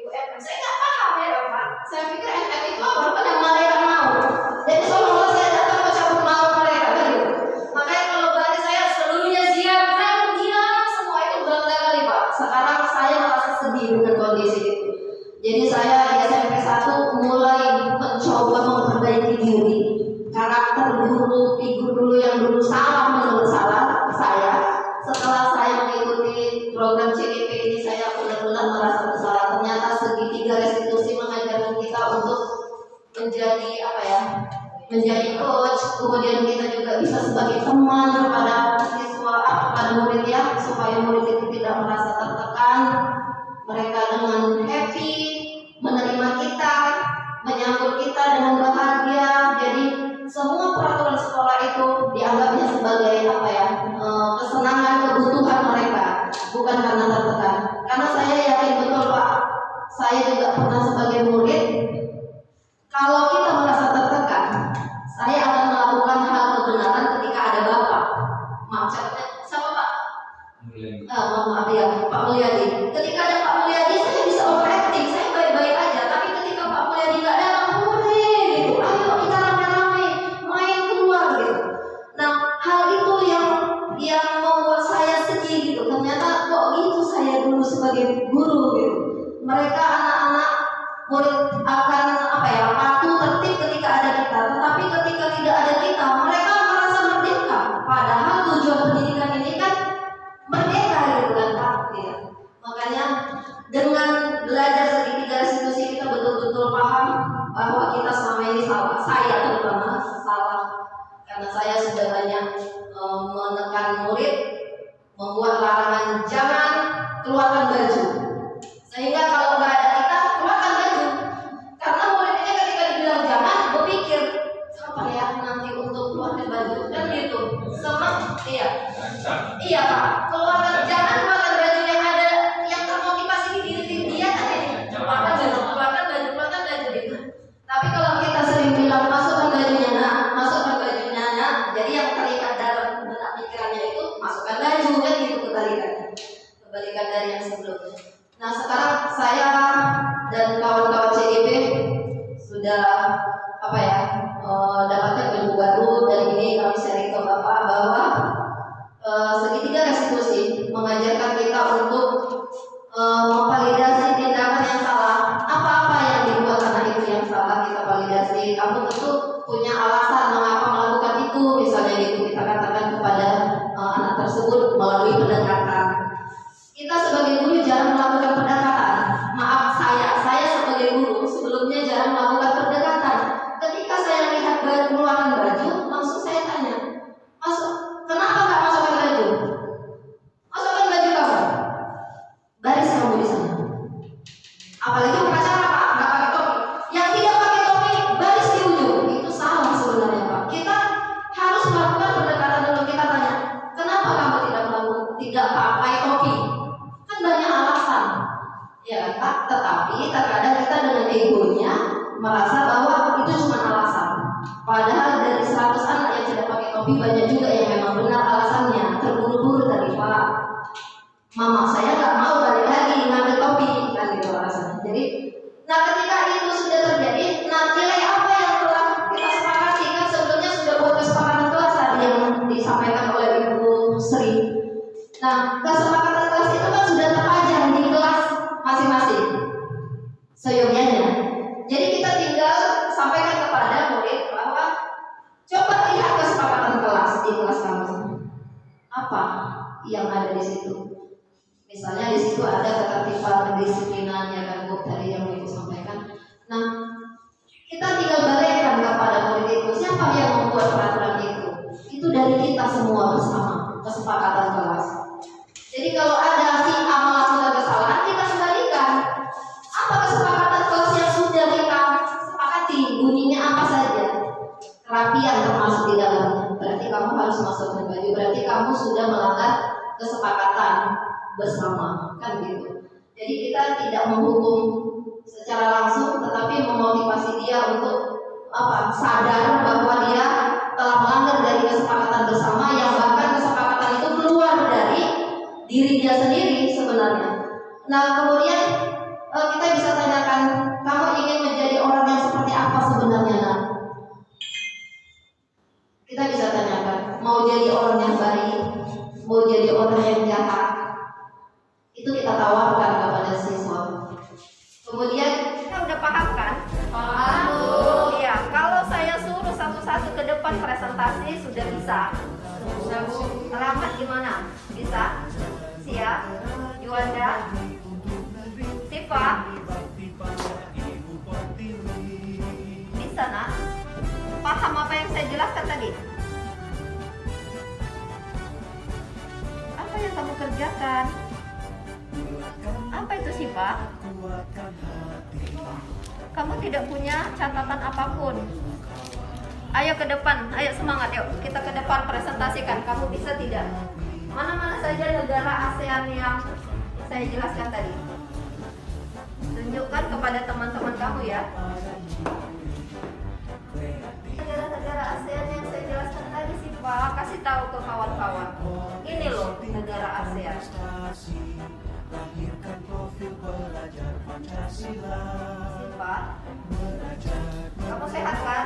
MM, saya nggak paham ya Pak. Saya pikir MM itu apa? Bukan yang malaikat maut. Jadi seolah-olah saya datang mau cabut maut mereka kan gitu. Makanya kalau baris saya seluruhnya siap, diam semua, itu bangga kali Pak. Sekarang saya merasa sedih. dengan kondisi itu. Jadi saya di SMP 1 mulai mencoba memperbaiki diri. Karakter guru, figur dulu yang dulu salah menurut saya. Setelah saya mengikuti program CDP ini, saya benar-benar merasa bersalah. Ternyata segitiga restitusi mengajarkan kita untuk menjadi coach, kemudian kita juga bisa sebagai teman kepada siswa, kepada murid ya, supaya murid itu tidak merasa tertekan. Mereka dengan happy menerima kita, menyambut kita dengan bahagia. Jadi semua peraturan sekolah itu dianggapnya sebagai kesenangan, kebutuhan mereka, bukan karena tertekan. Karena saya yakin betul Pak, saya juga pernah sebagai murid. Kalau kita merasa tertekan, saya akan melakukan hal kebenaran ketika ada Bapak. Maaf, siapa Pak? Maaf ya, Pak Mulyadi. Ketika ada Pak Mulyadi, saya bisa overacting, saya baik-baik aja. Tapi ketika Pak Mulyadi nggak datang, gitu, ayo kita rame-rame main keluar gitu. Nah, hal itu yang membuat saya sedih gitu. Ternyata kok gitu saya dulu sebagai guru gitu. Mereka anak-anak murid akan patuh tertib ketika ada kita, tetapi ketika tidak ada kita, mereka merasa merdeka. Padahal tujuan pendidikan ini kan merdeka gitu kan Pak. Ya. Makanya dengan belajar segitiga restitusi kita betul-betul paham bahwa kita selama ini salah. Saya terutama salah karena saya sudah banyak menekan murid, membuat larangan jangan keluarkan baju. Sehingga kalau nggak ada kita, keluarkan baju. Karena muridnya ketika dibilang jangan, berpikir apa ya nanti untuk keluarkan baju kan gitu. Iya Pak, jangan keluarkan baju yang ada yang termotivasi di diri dia kan ini. Keluarkan baju gitu. Tapi kalau kita sering bilang masukkan bajunya nak, jadi yang terikat dalam benak pikirannya itu masukkan baju kan gitu kebalikan dari yang sebelumnya. Nah sekarang saya dan kawan-kawan CDP sudah dapatkan ilmu baru. Dan ini kami sharing ke Bapak bahwa segitiga restitusi mengajarkan kita untuk memvalidasi tindakan yang salah. Apa-apa yang dibuat anak itu yang salah kita validasi. Kamu tentu punya alasan mengapa melakukan itu, misalnya gitu kita katakan kepada anak tersebut melalui pendekatan. Kita sebagai guru jarang melakukan pendekatan. Maaf, saya sebagai guru sebelumnya jarang melakukan pendekatan. Ketika saya lihat mengeluarkan baju, langsung saya tanya, kenapa nggak masukkan baju? Masukkan baju kamu. Baris kamu di sana. Apalagi upacara Pak, nggak pakai topi. Yang tidak pakai topi, baris di ujung. Itu salah sebenarnya Pak. Kita harus melakukan pendekatan dulu. Kita tanya, kenapa kamu tidak pakai topi? Kan banyak alasan, ya kan Pak? Tetapi terkadang kita dengan egonya merasa bahwa itu cuma alasan. Padahal dari 100 anak yang tidak pakai topi banyak juga yang memang benar alasannya. Terburu-buru tadi Pak, mama saya nggak mau balik lagi ngambil topi kan gitu alasannya. Jadi, nah ketika itu sudah terjadi, nah nilai apa yang telah kita sepakati kan sebelumnya sudah buat kesepakatan kelas tadi yang disampaikan oleh Ibu Sri. Nah kesepakatan kelas itu kan sudah terpajang di kelas masing-masing seyogyanya. Jadi kita tinggal sampaikan kepada murid bahwa coba lihat kesepakatan kelas di kelas kamu apa yang ada di situ. Misalnya di situ ada ketertiban, kedisiplinan ya kan Bu tadi yang Ibu sampaikan. Nah kita tinggal balikkan kepada murid itu siapa yang membuat peraturan itu. Itu dari kita semua bersama kesepakatan kelas. Jadi kalau ada si A melakukan kesalahan, kita kembalikan. Apa kesepakatan kelas yang sudah kita sepakati? Bunyinya apa saja? Kerapian termasuk di dalamnya. Berarti kamu harus masukkan baju. Berarti kamu sudah melanggar kesepakatan bersama, kan gitu. Jadi kita tidak menghukum secara langsung, tetapi memotivasi dia untuk sadar bahwa dia telah melanggar dari kesepakatan bersama yang bahkan kesepakatan itu keluar dari diri dia sendiri sebenarnya. Nah kemudian kita bisa tanyakan, kamu ingin menjadi orang yang seperti apa sebenarnya nak? Kita bisa tanyakan, mau jadi orang yang baik, mau jadi orang yang jahat? Itu kita tawarkan kepada siswa. Siva? Bisa nak? Paham apa yang saya jelaskan tadi? Apa yang kamu kerjakan? Apa itu Siva? Kamu tidak punya catatan apapun. Ayo ke depan, ayo semangat, yuk kita ke depan presentasikan. Kamu bisa tidak? Mana-mana saja negara ASEAN yang saya jelaskan tadi. Tunjukkan kepada teman-teman kamu ya. Negara-negara ASEAN yang saya jelaskan tadi sih Pak, kasih tahu ke kawan-kawan. Ini loh negara ASEAN. Siva, kamu sehat kan?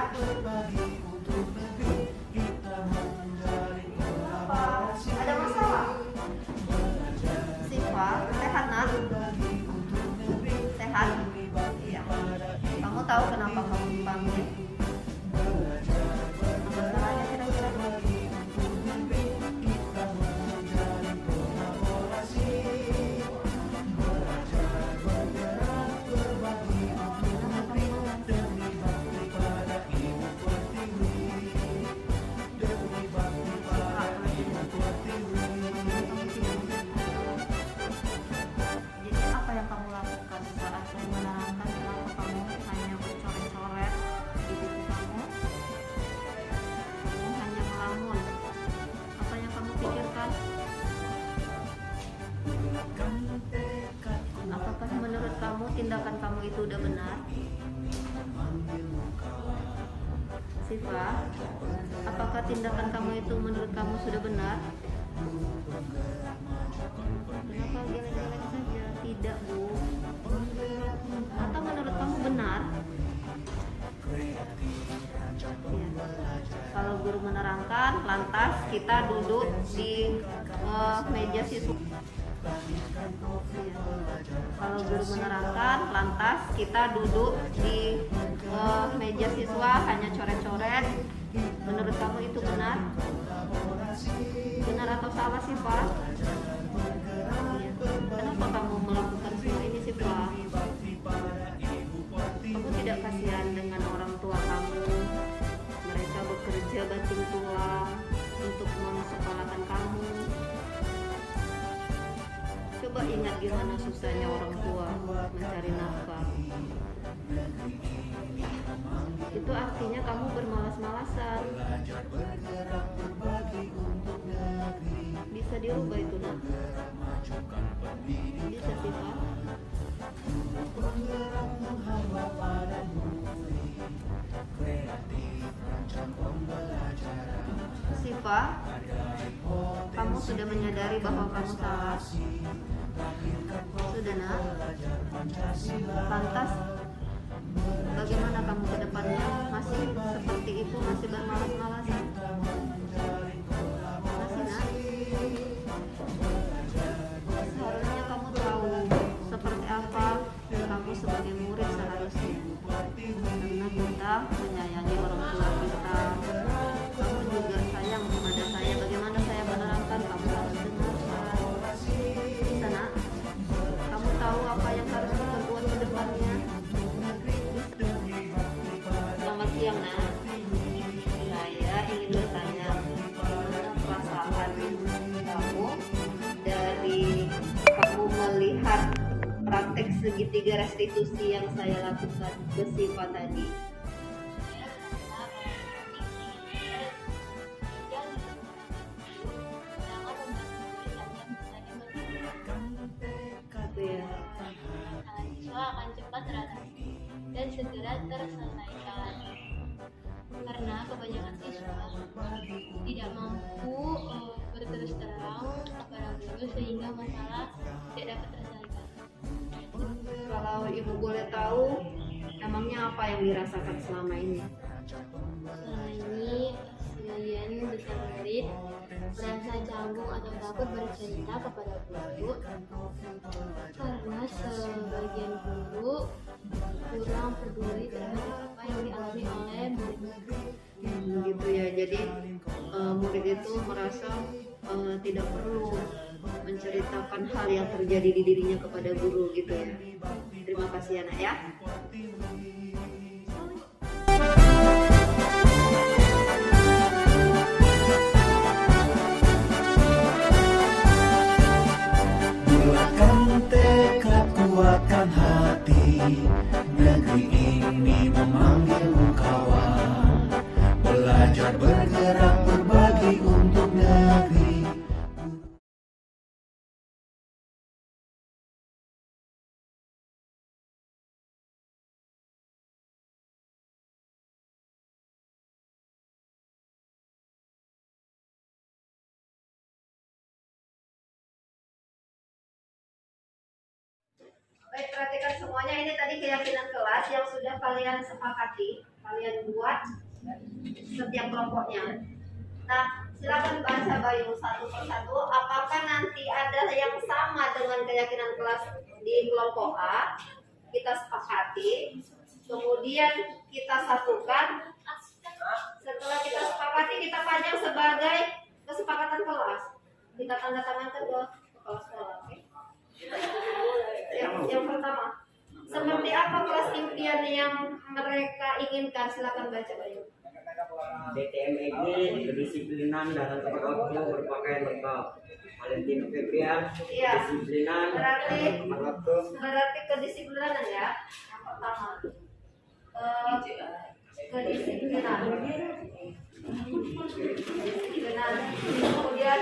Apa? Ada masalah? Siva, sehat nak? Sehat? Iya. Kamu tahu kenapa kamu dipanggil? Masalahnya kira-kira? Tindakan kamu itu udah benar? Siva, apakah tindakan kamu itu menurut kamu sudah benar? Kenapa geleng-geleng saja? Tidak, Bu. Atau menurut kamu benar? Ya. Kalau guru menerangkan, lantas kita duduk di meja siswa. Kalau guru menerangkan, lantas kita duduk di meja siswa hanya coret-coret. Menurut kamu itu benar? Benar atau salah sih Pak? Ya. Kenapa kamu melakukan semua ini sih Pak? Kamu tidak kasihan dengan orang tua kamu? Mereka bekerja banting tulang untuk mensekolahkan kamu. Coba ingat gimana susahnya orang tua mencari nafkah. Itu artinya kamu bermalas-malasan. Bisa dirubah itu nak? Bisa sih Pak? Siva, kamu sudah menyadari bahwa kamu salah? Sudah nak? Lantas bagaimana kamu ke depannya? Masih seperti itu, masih bermalas-malasan? Masih nak? Seharusnya kamu tahu seperti apa kamu sebagai murid seharusnya. Karena kita menyayangi orang tua kita. Kamu juga sayang kepada saya. Bagaimana saya menerangkan, kamu harus dengarkan. Bisa nak? Kamu tahu apa yang harus kita buat ke depannya? Selamat siang nak. Saya ingin bertanya, bagaimana perasaan kamu dari kamu melihat praktek segitiga restitusi yang saya lakukan ke Siva tadi? Siswa akan cepat teratasi dan segera terselesaikan karena kebanyakan siswa tidak mampu berterus terang kepada guru sehingga masalah tidak dapat terselesaikan. Kalau ibu boleh tahu, emangnya apa yang dirasakan selama ini? Selama ini sebagian besar murid merasa canggung atau takut bercerita kepada guru karena sebagian guru kurang peduli terhadap apa yang dialami oleh murid-murid. Gitu ya, jadi murid itu merasa tidak perlu menceritakan hal yang terjadi di dirinya kepada guru gitu ya. Terima kasih anak ya. Bulatkan tekad, kuatkan hati, negeri ini memanggilmu kawan. Belajar bergerak berbagi untuk negeri. Baik, perhatikan semuanya, ini tadi keyakinan kelas yang sudah kalian sepakati, kalian buat setiap kelompoknya. Nah, silakan baca Bayu satu persatu. Apakah nanti ada yang sama dengan keyakinan kelas di kelompok A? Kita sepakati, kemudian kita satukan. Setelah kita sepakati, kita panjang sebagai kesepakatan kelas. Kita tanda tangan ke kepala sekolah. Oke? Yang pertama, seperti apa kelas impian yang mereka inginkan? Silakan baca Bayu. DTMEG kedisiplinan dalam waktu berpakaian lengkap. Valentino Febrian kedisiplinan berarti kedisiplinan ya. Yang pertama kedisiplinan. Kemudian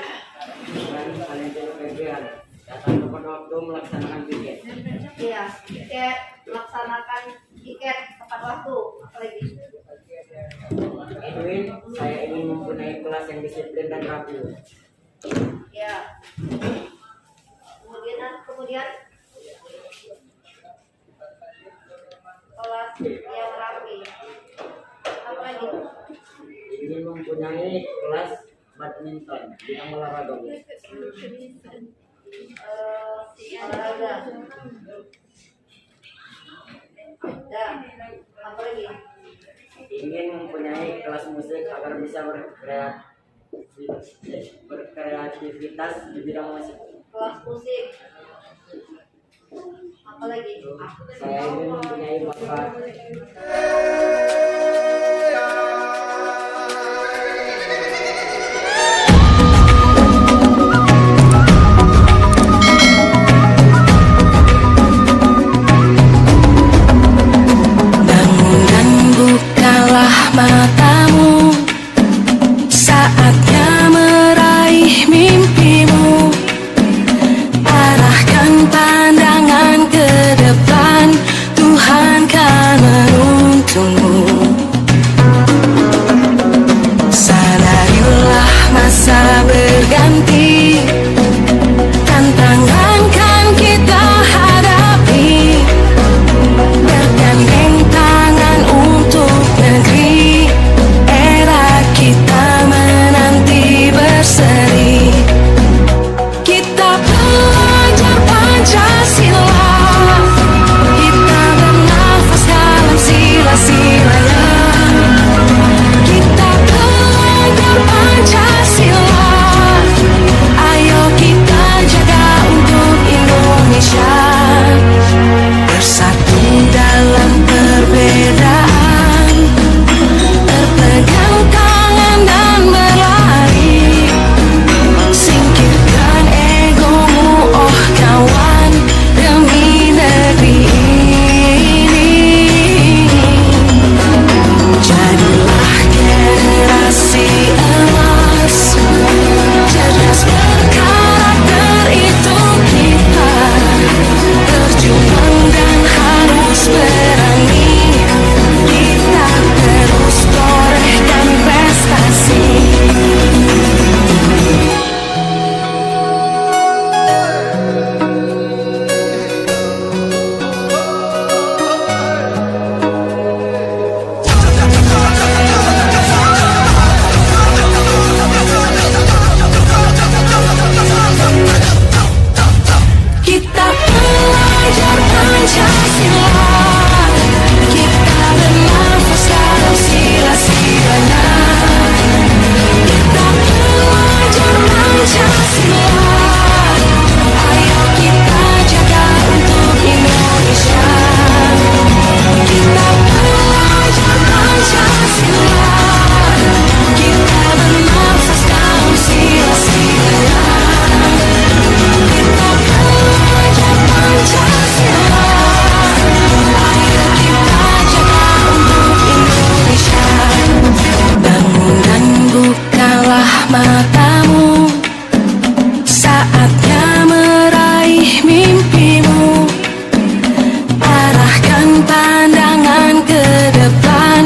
Valentino Febrian datang tepat waktu melaksanakan piket. Iya, piket, melaksanakan piket tepat waktu. Apalagi? Edwin, saya ingin mempunyai kelas yang disiplin dan rapi. Ya. Kemudian kelas yang rapi. Apa lagi? Ingin mempunyai kelas badminton bidang olahraga. Olahraga. Dan apa lagi? Ingin mempunyai kelas musik agar bisa berkreativitas di bidang musik. Kelas musik. Apa lagi? Saya ingin mempunyai bakat matamu, saatnya meraih mimpimu. Arahkan pandangan ke depan, Tuhan kan menuntunmu. pandangan ke depan,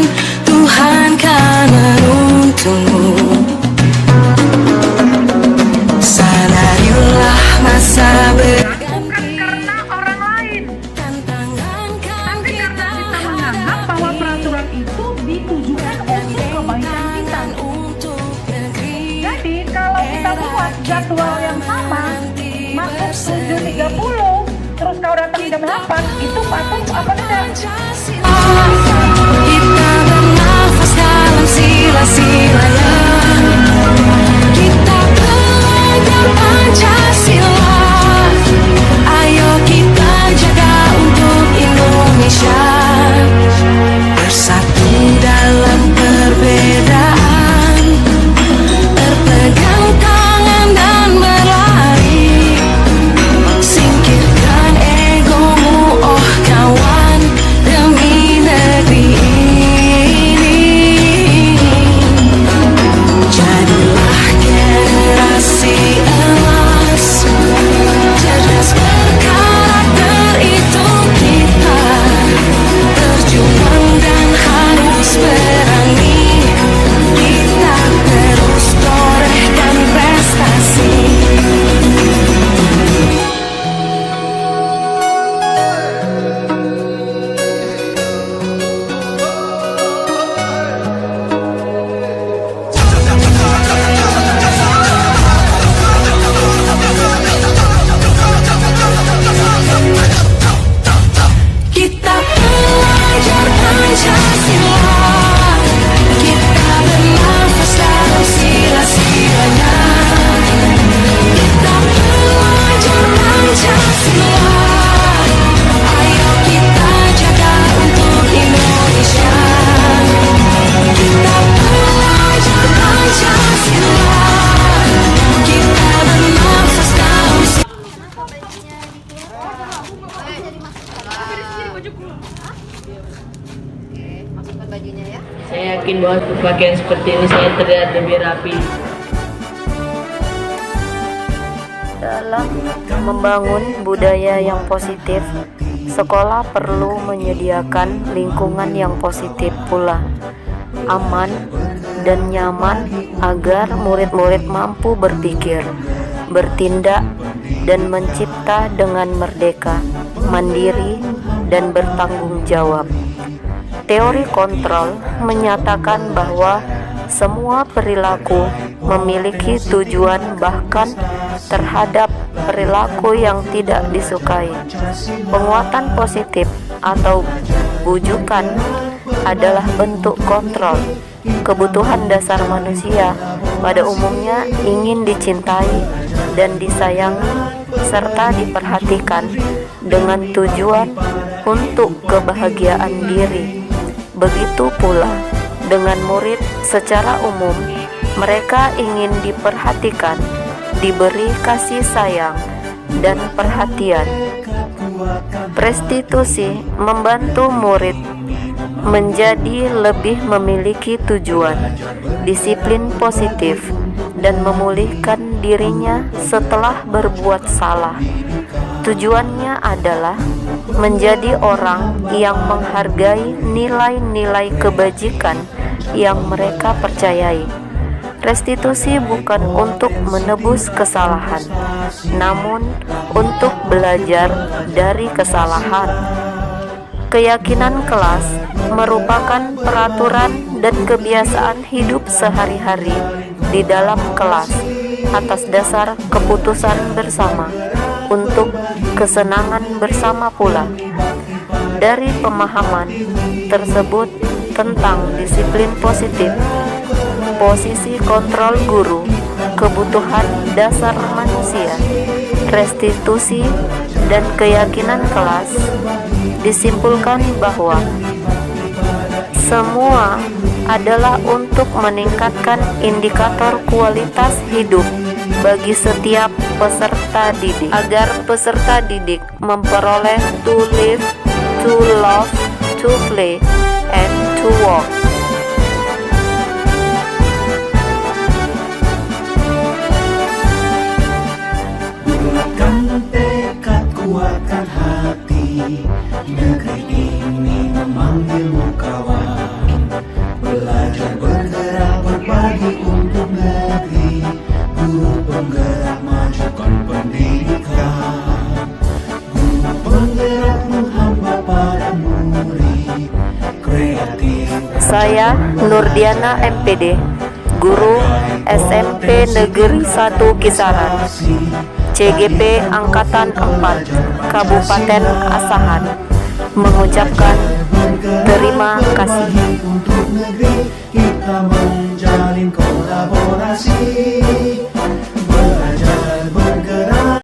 Tuhan kan menuntunmu. Sadarilah masa berganti, Karena orang lain, tantangan kan tapi karena kita kita menganggap bahwa peraturan itu ditujukan untuk kebaikan kita. untuk negeri. Jadi kalau kita buat jadwal yang sama, masuk 7.30, terus kau datang jam 8, itu patuh apa tidak? Kita bernafas dalam sila-silanya, kita belajar Pancasila. Ayo kita jaga untuk Indonesia, bersatu dalam perbedaan, berpegang tangan dan berlari. Singkirkan egomu, oh kawan, demi negeri ini. Jadilah generasi emas, cerdas berkarakter itu kita, berjuang dan harus berani. Kita terus torehkan prestasi. Kita belajar Pancasila, kita bernafas dalam sila-silanya. Kita belajar Pancasila, ayo kita jaga untuk Indonesia. Kita belajar Pancasila, kita bernafas dalam Oke, masukkan bajunya ya. Saya yakin bahwa pakaian seperti ini saya terlihat lebih rapi. Dalam membangun budaya yang positif, sekolah perlu menyediakan lingkungan yang positif pula, aman dan nyaman agar murid-murid mampu berpikir, bertindak, dan mencipta dengan merdeka, mandiri, dan bertanggung jawab. Teori kontrol menyatakan bahwa semua perilaku memiliki tujuan, bahkan terhadap perilaku yang tidak disukai. Penguatan positif atau bujukan adalah bentuk kontrol. Kebutuhan dasar manusia pada umumnya ingin dicintai dan disayangi serta diperhatikan dengan tujuan untuk kebahagiaan diri. Begitu pula dengan murid secara umum, mereka ingin diperhatikan, diberi kasih sayang dan perhatian. Restitusi membantu murid menjadi lebih memiliki tujuan, disiplin positif, dan memulihkan dirinya setelah berbuat salah. Tujuannya adalah menjadi orang yang menghargai nilai-nilai kebajikan yang mereka percayai. Restitusi bukan untuk menebus kesalahan, namun untuk belajar dari kesalahan. Keyakinan kelas merupakan peraturan dan kebiasaan hidup sehari-hari di dalam kelas atas dasar keputusan bersama untuk kesenangan bersama pula. Dari pemahaman tersebut tentang disiplin positif, posisi kontrol guru, kebutuhan dasar manusia, restitusi, dan keyakinan kelas, disimpulkan bahwa semua adalah untuk meningkatkan indikator kualitas hidup bagi setiap peserta didik, agar peserta didik memperoleh to live, to love, to play, and to work. Kuatkan tekad, kuatkan hati, Negeri ini memanggilmu kawan, belajar bergerak berbagi untuk negeri. Guru penggerak majukan pendidikan, guru penggerak menghamba pada murid. Kreatif. Saya Nurdiana MPD, guru SMP Negeri 1 Kisaran, CGP Angkatan 4, Kabupaten Asahan, mengucapkan terima kasih. Untuk negeri kita menjalin kolaborasi.